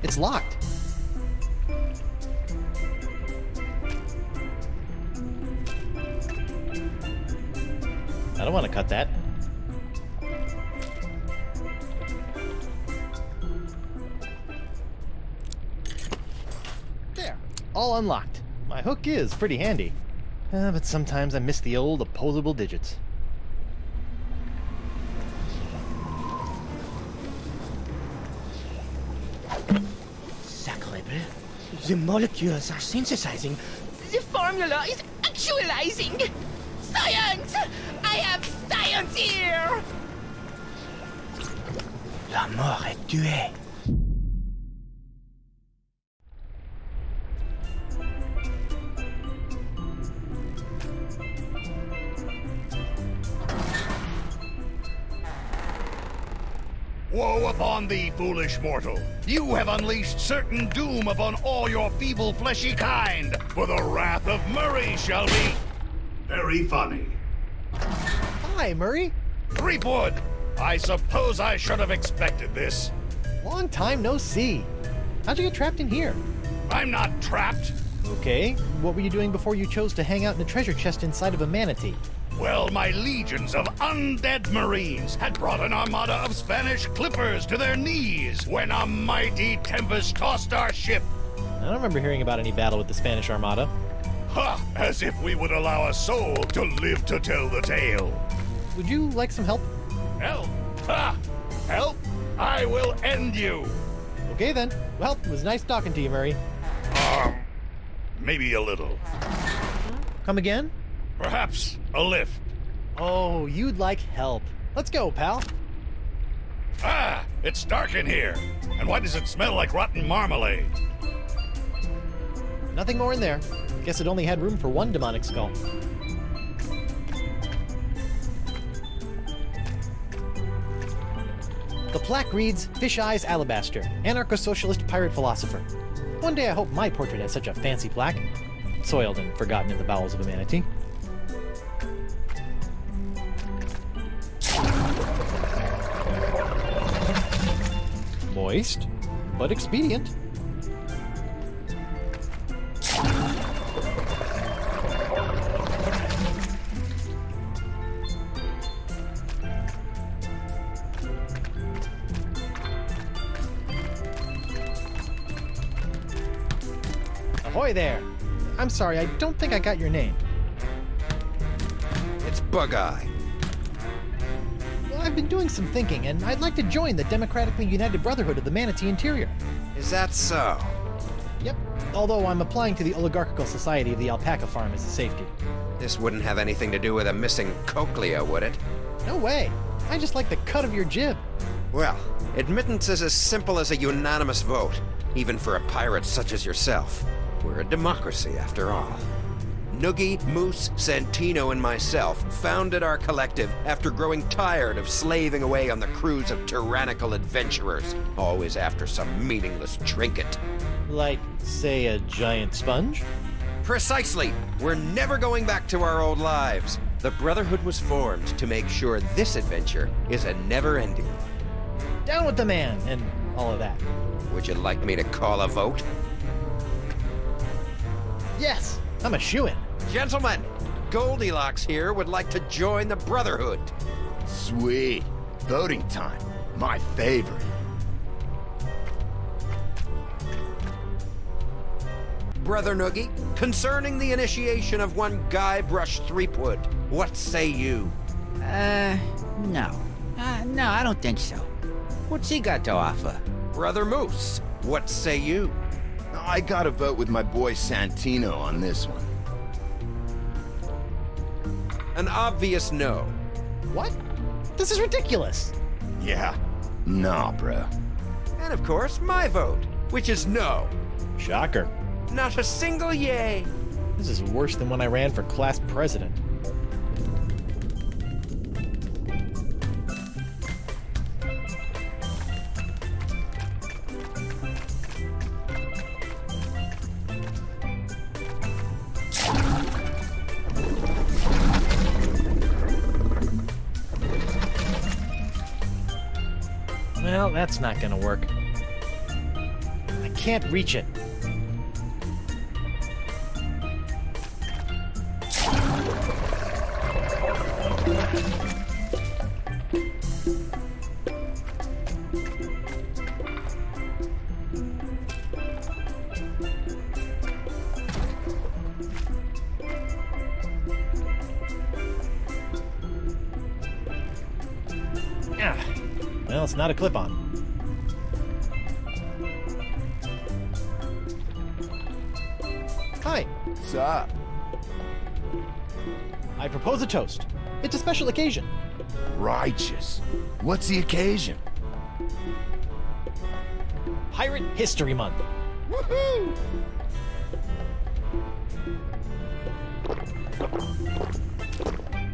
[SPEAKER 1] It's locked. I don't want to cut that. all unlocked. My hook is pretty handy. But sometimes I miss the old opposable digits.
[SPEAKER 10] Sacre bleu. The molecules are synthesizing. The formula is actualizing. Science! I have science here! La mort est tuée.
[SPEAKER 9] Woe upon thee, foolish mortal! You have unleashed certain doom upon all your feeble fleshy kind, for the wrath of Murray shall be very funny.
[SPEAKER 1] Hi, Murray.
[SPEAKER 9] Threepwood! I suppose I should have expected this.
[SPEAKER 1] Long time no see. How'd you get trapped in here?
[SPEAKER 9] I'm not trapped.
[SPEAKER 1] Okay, what were you doing before you chose to hang out in a treasure chest inside of a manatee?
[SPEAKER 9] Well, my legions of undead Marines had brought an armada of Spanish clippers to their knees when a mighty tempest tossed our ship.
[SPEAKER 1] I don't remember hearing about any battle with the Spanish Armada.
[SPEAKER 9] Ha! As if we would allow a soul to live to tell the tale.
[SPEAKER 1] Would you like some help?
[SPEAKER 9] Help? Ha! Help? I will end you.
[SPEAKER 1] Okay then. Well, it was nice talking to you, Murray.
[SPEAKER 9] Maybe a little.
[SPEAKER 1] Come again?
[SPEAKER 9] Perhaps a lift.
[SPEAKER 1] Oh, you'd like help. Let's go, pal.
[SPEAKER 9] Ah! It's dark in here. And why does it smell like rotten marmalade?
[SPEAKER 1] Nothing more in there. Guess it only had room for one demonic skull. The plaque reads, Fish Eyes Alabaster, anarcho-socialist pirate philosopher. One day I hope my portrait has such a fancy plaque. Soiled and forgotten in the bowels of a manatee. Moist, but expedient. Ahoy there! I'm sorry, I don't think I got your name.
[SPEAKER 7] It's Bug-Eye.
[SPEAKER 1] Well, I've been doing some thinking, and I'd like to join the Democratically United Brotherhood of the Manatee Interior.
[SPEAKER 7] Is that so?
[SPEAKER 1] Yep, although I'm applying to the Oligarchical Society of the Alpaca Farm as a safety.
[SPEAKER 7] This wouldn't have anything to do with a missing cochlea, would it?
[SPEAKER 1] No way! I just like the cut of your jib.
[SPEAKER 7] Well, admittance is as simple as a unanimous vote, even for a pirate such as yourself. We're a democracy, after all. Noogie, Moose, Santino, and myself founded our collective after growing tired of slaving away on the crews of tyrannical adventurers, always after some meaningless trinket.
[SPEAKER 1] Like, say, a giant sponge?
[SPEAKER 7] Precisely! We're never going back to our old lives. The Brotherhood was formed to make sure this adventure is a never-ending.
[SPEAKER 1] Down with the man, and all of that.
[SPEAKER 7] Would you like me to call a vote?
[SPEAKER 1] Yes! I'm a shoo-in.
[SPEAKER 7] Gentlemen, Goldilocks here would like to join the Brotherhood.
[SPEAKER 9] Sweet. Voting time. My favorite.
[SPEAKER 7] Brother Noogie, concerning the initiation of one Guybrush Threepwood, what say you?
[SPEAKER 8] No. No, I don't think so. What's he got to offer?
[SPEAKER 7] Brother Moose, what say you?
[SPEAKER 9] I gotta vote with my boy Santino on this one.
[SPEAKER 7] An obvious no.
[SPEAKER 1] What? This is ridiculous!
[SPEAKER 9] Yeah. Nah, bro.
[SPEAKER 7] And of course, my vote, which is no.
[SPEAKER 1] Shocker.
[SPEAKER 7] Not a single yay.
[SPEAKER 1] This is worse than when I ran for class president. Well, that's not gonna work. I can't reach it. Yes, not a clip-on. Hi.
[SPEAKER 9] Sup?
[SPEAKER 1] I propose a toast. It's a special occasion.
[SPEAKER 9] Righteous. What's the occasion?
[SPEAKER 1] Pirate History Month.
[SPEAKER 9] Woohoo!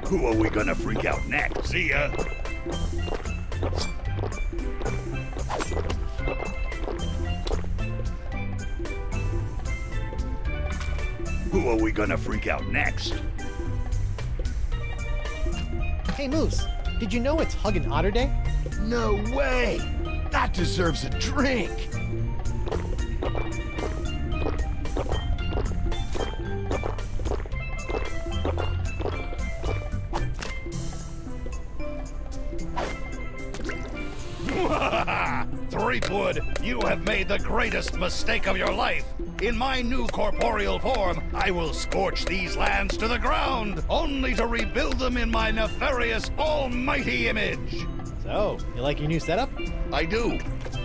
[SPEAKER 2] Who are we gonna freak out next? See ya! Who are we gonna freak out next?
[SPEAKER 1] Hey, Moose, did you know it's Hug and Otter Day?
[SPEAKER 9] No way! That deserves a drink!
[SPEAKER 2] Threepwood, you have made the greatest mistake of your life. In my new corporeal form, I will scorch these lands to the ground, only to rebuild them in my nefarious almighty image.
[SPEAKER 1] So, you like your new setup?
[SPEAKER 9] I do.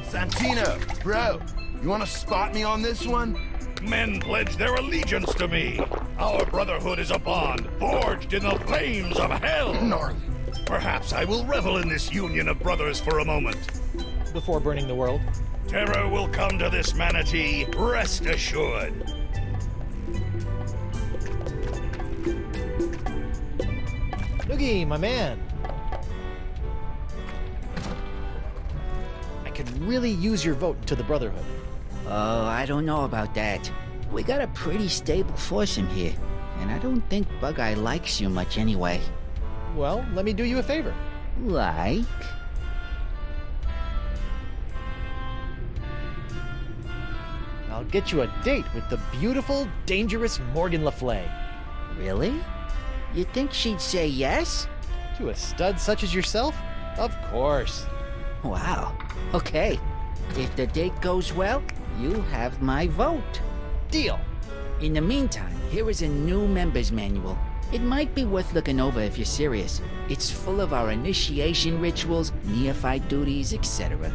[SPEAKER 9] Santino, bro, you wanna spot me on this one?
[SPEAKER 2] Men pledge their allegiance to me. Our brotherhood is a bond forged in the flames of hell.
[SPEAKER 9] Gnarly.
[SPEAKER 2] Perhaps I will revel in this union of brothers for a moment.
[SPEAKER 1] Before burning the world.
[SPEAKER 2] Terror will come to this manatee, rest assured.
[SPEAKER 1] Noogie, my man. I could really use your vote to the Brotherhood.
[SPEAKER 8] Oh, I don't know about that. We got a pretty stable foursome here, and I don't think Bug-Eye likes you much anyway.
[SPEAKER 1] Well, let me do you a favor.
[SPEAKER 8] Like?
[SPEAKER 1] I'll get you a date with the beautiful, dangerous Morgan Le Fay.
[SPEAKER 8] Really? You think she'd say yes?
[SPEAKER 1] To a stud such as yourself? Of course.
[SPEAKER 8] Wow. Okay. If the date goes well, you have my vote.
[SPEAKER 1] Deal.
[SPEAKER 8] In the meantime, here is a new member's manual. It might be worth looking over if you're serious. It's full of our initiation rituals, neophyte duties, etc.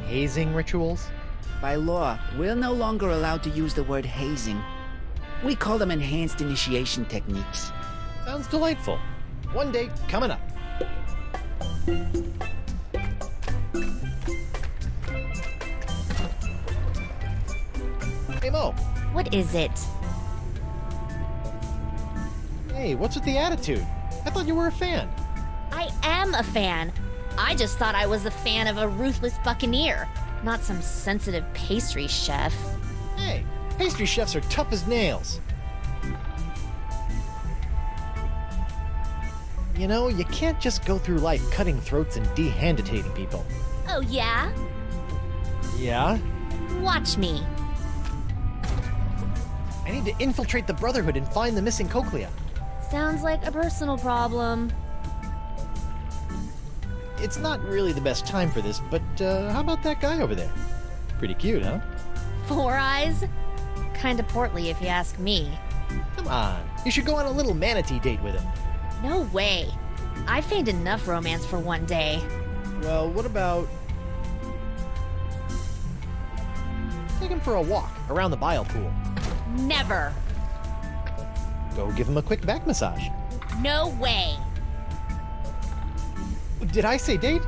[SPEAKER 1] Hazing rituals?
[SPEAKER 8] By law, we're no longer allowed to use the word hazing. We call them enhanced initiation techniques.
[SPEAKER 1] Sounds delightful. One date coming up. Hey, Mo.
[SPEAKER 5] What is it?
[SPEAKER 1] Hey, what's with the attitude? I thought you were a fan.
[SPEAKER 5] I am a fan. I just thought I was a fan of a ruthless buccaneer, not some sensitive pastry chef.
[SPEAKER 1] Hey, pastry chefs are tough as nails. You know, you can't just go through life cutting throats and dehanditating people.
[SPEAKER 5] Oh, yeah?
[SPEAKER 1] Yeah?
[SPEAKER 5] Watch me.
[SPEAKER 1] I need to infiltrate the Brotherhood and find the missing cochlea.
[SPEAKER 5] Sounds like a personal problem.
[SPEAKER 1] It's not really the best time for this, but how about that guy over there? Pretty cute, huh?
[SPEAKER 5] Four Eyes? Kinda portly if you ask me.
[SPEAKER 1] Come on, you should go on a little manatee date with him.
[SPEAKER 5] No way. I feigned enough romance for one day.
[SPEAKER 1] Well, what about... take him for a walk around the bile pool.
[SPEAKER 5] Never.
[SPEAKER 1] Go give him a quick back massage.
[SPEAKER 5] No way.
[SPEAKER 1] Did I say date?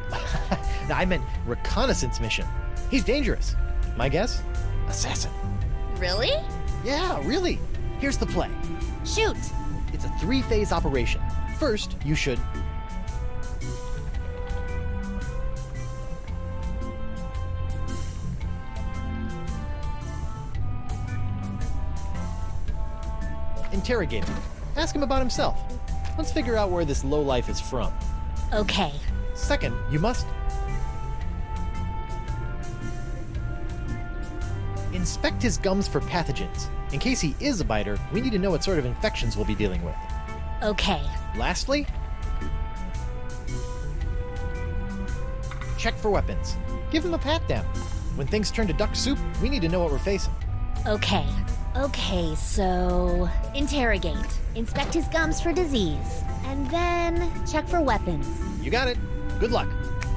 [SPEAKER 1] No, I meant reconnaissance mission. He's dangerous. My guess? Assassin.
[SPEAKER 5] Really?
[SPEAKER 1] Yeah, really. Here's the play.
[SPEAKER 5] Shoot.
[SPEAKER 1] It's a 3-phase operation. First, you should... interrogate him. Ask him about himself. Let's figure out where this lowlife is from.
[SPEAKER 5] Okay.
[SPEAKER 1] Second, you must... inspect his gums for pathogens. In case he is a biter, we need to know what sort of infections we'll be dealing with.
[SPEAKER 5] Okay.
[SPEAKER 1] Lastly, check for weapons. Give him a pat-down. When things turn to duck soup, we need to know what we're facing.
[SPEAKER 5] Okay. Okay, so... interrogate. Inspect his gums for disease. And then check for weapons.
[SPEAKER 1] You got it. Good luck.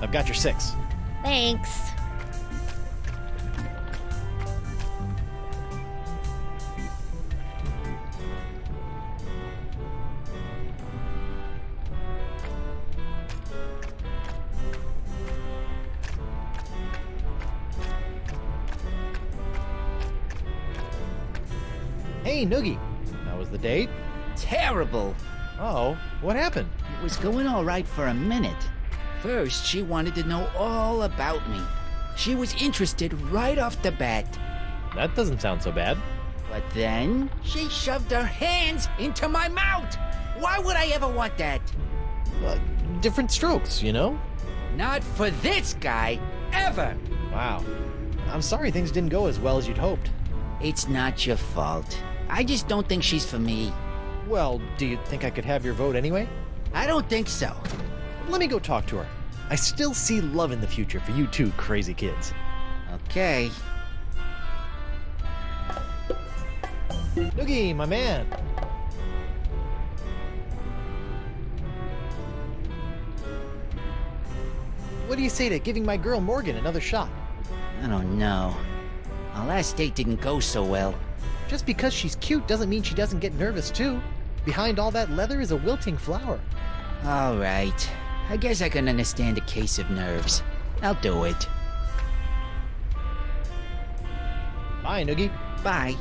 [SPEAKER 1] I've got your 6.
[SPEAKER 5] Thanks.
[SPEAKER 1] Hey, Noogie. How was the date?
[SPEAKER 8] Terrible.
[SPEAKER 1] Oh, what happened?
[SPEAKER 8] It was going all right for a minute. First, she wanted to know all about me. She was interested right off the bat.
[SPEAKER 1] That doesn't sound so bad.
[SPEAKER 8] But then, she shoved her hands into my mouth. Why would I ever want that?
[SPEAKER 1] Different strokes, you know?
[SPEAKER 8] Not for this guy, ever.
[SPEAKER 1] Wow. I'm sorry things didn't go as well as you'd hoped.
[SPEAKER 8] It's not your fault. I just don't think she's for me.
[SPEAKER 1] Well, do you think I could have your vote anyway?
[SPEAKER 8] I don't think so.
[SPEAKER 1] Let me go talk to her. I still see love in the future for you two crazy kids.
[SPEAKER 8] Okay.
[SPEAKER 1] Noogie, my man. What do you say to giving my girl Morgan another shot?
[SPEAKER 8] I don't know. Our last date didn't go so well.
[SPEAKER 1] Just because she's cute doesn't mean she doesn't get nervous too. Behind all that leather is a wilting flower.
[SPEAKER 8] All right. I guess I can understand a case of nerves. I'll do it.
[SPEAKER 1] Bye, Noogie.
[SPEAKER 8] Bye.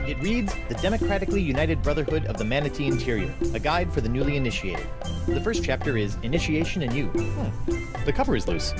[SPEAKER 1] It reads, The Democratically United Brotherhood of the Manatee Interior, a guide for the newly initiated. The first chapter is Initiation and You. The cover is loose.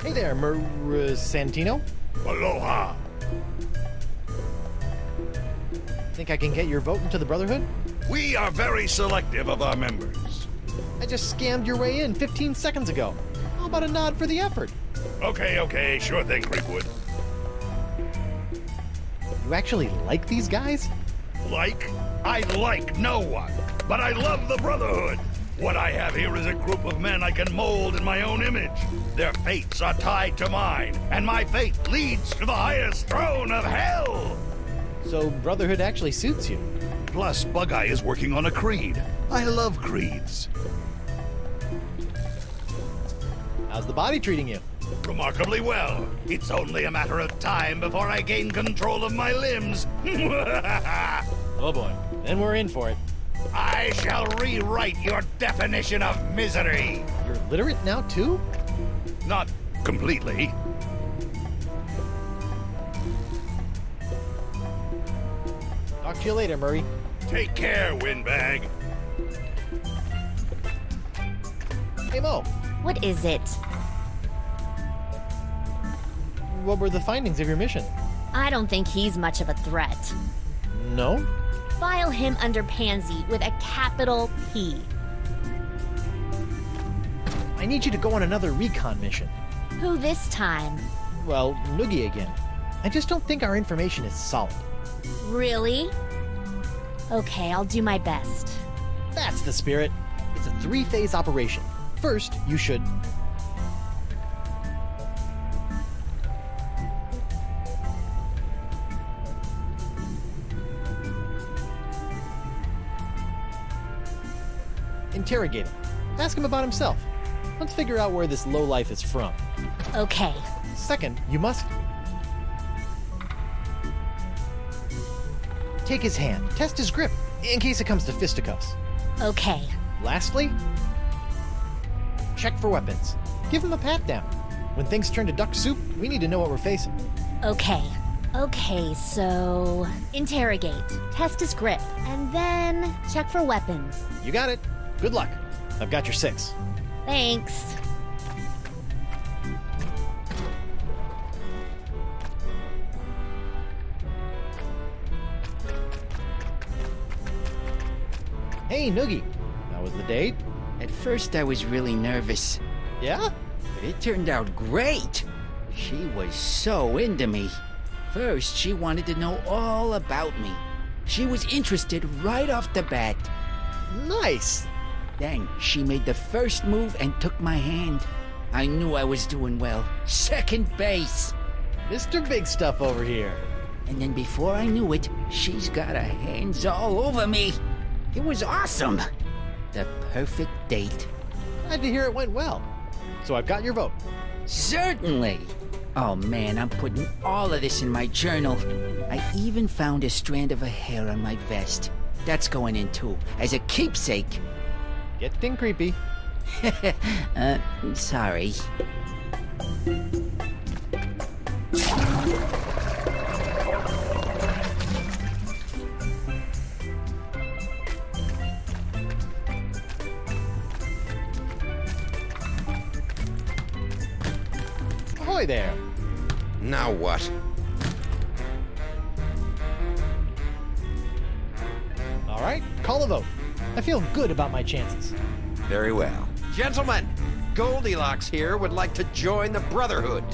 [SPEAKER 1] Hey there, Santino.
[SPEAKER 4] Aloha.
[SPEAKER 1] Think I can get your vote into the Brotherhood?
[SPEAKER 4] We are very selective of our members.
[SPEAKER 1] I just scammed your way in 15 seconds ago. How about a nod for the effort?
[SPEAKER 4] Okay, sure thing, Creekwood.
[SPEAKER 1] You actually like these guys?
[SPEAKER 4] Like? I like no one, but I love the Brotherhood. What I have here is a group of men I can mold in my own image. Their fates are tied to mine, and my fate leads to the highest throne of hell!
[SPEAKER 1] So Brotherhood actually suits you?
[SPEAKER 4] Plus, Bug-Eye is working on a creed. I love creeds.
[SPEAKER 1] How's the body treating you?
[SPEAKER 4] Remarkably well. It's only a matter of time before I gain control of my limbs.
[SPEAKER 1] Oh boy, then we're in for it.
[SPEAKER 4] I shall rewrite your definition of misery.
[SPEAKER 1] You're literate now too?
[SPEAKER 4] Not completely.
[SPEAKER 1] Talk to you later, Murray.
[SPEAKER 4] Take care, Windbag.
[SPEAKER 1] Hey, Mo.
[SPEAKER 5] What is it?
[SPEAKER 1] What were the findings of your mission?
[SPEAKER 5] I don't think he's much of a threat.
[SPEAKER 1] No?
[SPEAKER 5] File him under Pansy with a capital P.
[SPEAKER 1] I need you to go on another recon mission.
[SPEAKER 5] Who this time?
[SPEAKER 1] Well, Noogie again. I just don't think our information is solid.
[SPEAKER 5] Really? Okay, I'll do my best.
[SPEAKER 1] That's the spirit. It's a 3-phase operation. First, you should... interrogate him. Ask him about himself. Let's figure out where this lowlife is from.
[SPEAKER 5] Okay.
[SPEAKER 1] Second, you must... take his hand. Test his grip, in case it comes to fisticuffs.
[SPEAKER 5] Okay.
[SPEAKER 1] Lastly, check for weapons. Give him a pat down. When things turn to duck soup, we need to know what we're facing.
[SPEAKER 5] Okay. Okay, so interrogate, test his grip, and then check for weapons.
[SPEAKER 1] You got it. Good luck. I've got your 6.
[SPEAKER 5] Thanks.
[SPEAKER 1] Hey, Noogie. How was the date?
[SPEAKER 8] At first, I was really nervous,
[SPEAKER 1] Yeah?
[SPEAKER 8] but it turned out great. She was so into me. First, she wanted to know all about me. She was interested right off the bat.
[SPEAKER 1] Nice.
[SPEAKER 8] Then she made the first move and took my hand. I knew I was doing well. Second base.
[SPEAKER 1] Mr. Big Stuff over here.
[SPEAKER 8] And then before I knew it, she's got her hands all over me. It was awesome. The perfect date.
[SPEAKER 1] Glad to hear it went well. So I've got your vote.
[SPEAKER 8] Certainly. Oh man, I'm putting all of this in my journal. I even found a strand of her hair on my vest. That's going in too, as a keepsake.
[SPEAKER 1] Getting creepy.
[SPEAKER 8] Sorry.
[SPEAKER 1] Ahoy there.
[SPEAKER 7] Now what?
[SPEAKER 1] All right, call a vote. I feel good about my chances.
[SPEAKER 7] Very well. Gentlemen, Goldilocks here would like to join the Brotherhood.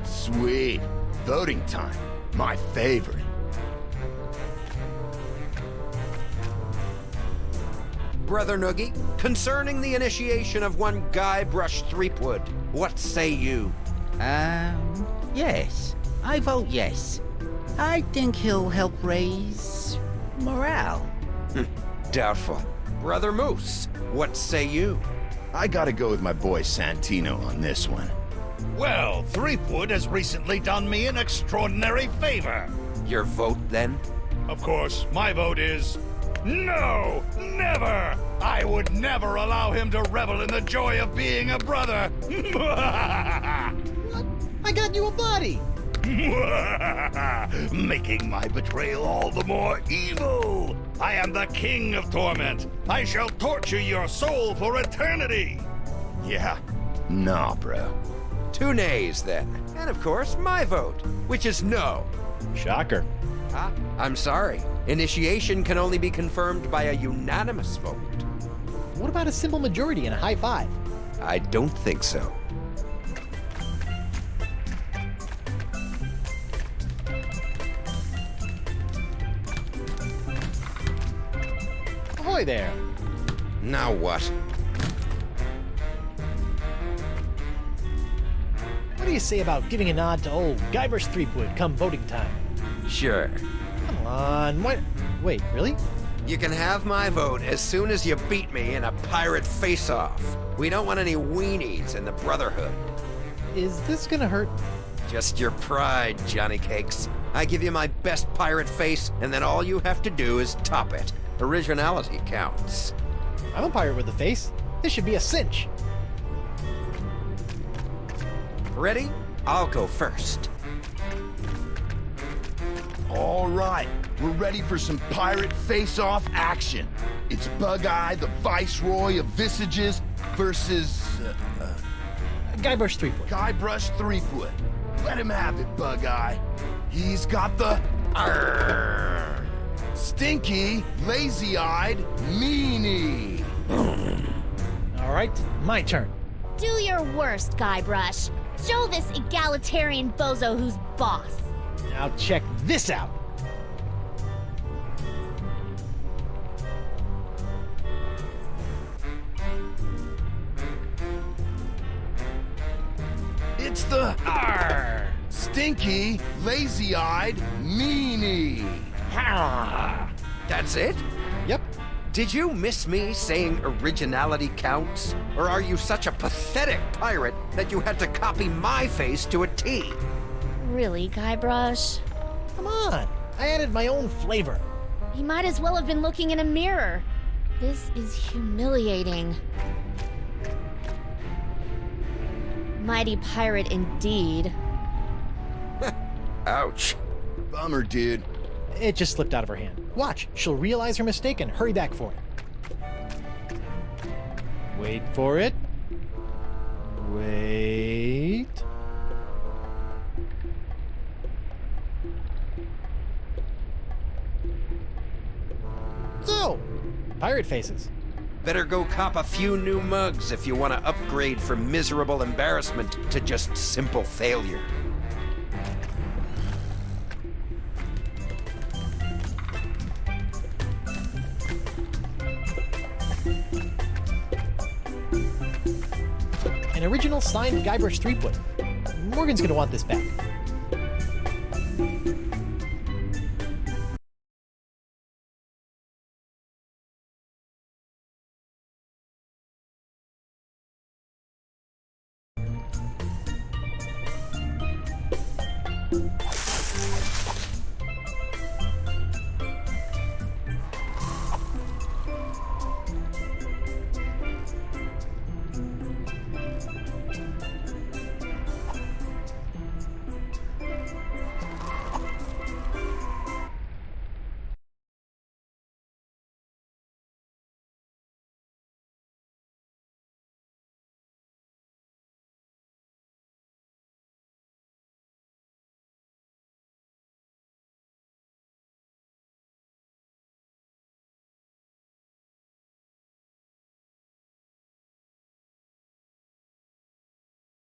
[SPEAKER 9] Sweet. Voting time. My favorite.
[SPEAKER 7] Brother Noogie, concerning the initiation of one Guybrush Threepwood, what say you?
[SPEAKER 8] Yes. I vote yes. I think he'll help raise morale.
[SPEAKER 7] Doubtful. Brother Moose, what say you?
[SPEAKER 9] I gotta go with my boy Santino on this one.
[SPEAKER 4] Well, Threepwood has recently done me an extraordinary favor.
[SPEAKER 7] Your vote, then?
[SPEAKER 4] Of course, my vote is no, never! I would never allow him to revel in the joy of being a brother.
[SPEAKER 1] What? I got you a body.
[SPEAKER 4] Making my betrayal all the more evil. I am the king of torment. I shall torture your soul for eternity.
[SPEAKER 9] Yeah. Nah, bro.
[SPEAKER 7] 2 nays, then. And of course, my vote, which is no.
[SPEAKER 1] Shocker.
[SPEAKER 7] I'm sorry. Initiation can only be confirmed by a unanimous vote.
[SPEAKER 1] What about a simple majority and a high five?
[SPEAKER 7] I don't think so.
[SPEAKER 1] Ahoy there.
[SPEAKER 7] Now what?
[SPEAKER 1] What do you say about giving a nod to old Guybrush Threepwood come voting time?
[SPEAKER 7] Sure.
[SPEAKER 1] Come on, what? Wait, really?
[SPEAKER 7] You can have my vote as soon as you beat me in a pirate face-off. We don't want any weenies in the Brotherhood.
[SPEAKER 1] Is this gonna hurt?
[SPEAKER 7] Just your pride, Johnny Cakes. I give you my best pirate face, and then all you have to do is top it. Originality counts.
[SPEAKER 1] I'm a pirate with a face. This should be a cinch.
[SPEAKER 7] Ready? I'll go first.
[SPEAKER 9] All right, we're ready for some pirate face-off action. It's Bug-Eye, the Viceroy of Visages, versus
[SPEAKER 1] Guybrush Threepwood.
[SPEAKER 9] Guybrush Threepwood. Let him have it, Bug-Eye. He's got the Arrgh. Stinky, lazy-eyed meanie.
[SPEAKER 1] All right, my turn.
[SPEAKER 5] Do your worst, Guybrush. Show this egalitarian bozo who's boss.
[SPEAKER 1] Now check this out.
[SPEAKER 9] It's the Arrgh. Stinky, lazy-eyed meanie.
[SPEAKER 7] That's it?
[SPEAKER 1] Yep.
[SPEAKER 7] Did you miss me saying originality counts? Or are you such a pathetic pirate that you had to copy my face to a T?
[SPEAKER 5] Really, Guybrush?
[SPEAKER 1] Come on. I added my own flavor.
[SPEAKER 5] He might as well have been looking in a mirror. This is humiliating. Mighty pirate indeed.
[SPEAKER 7] Ouch.
[SPEAKER 9] Bummer, dude.
[SPEAKER 1] It just slipped out of her hand. Watch, she'll realize her mistake and hurry back for it. Wait for it. Wait. So, pirate faces.
[SPEAKER 7] Better go cop a few new mugs if you want to upgrade from miserable embarrassment to just simple failure.
[SPEAKER 1] An original signed Guybrush Threepwood. Morgan's gonna want this back.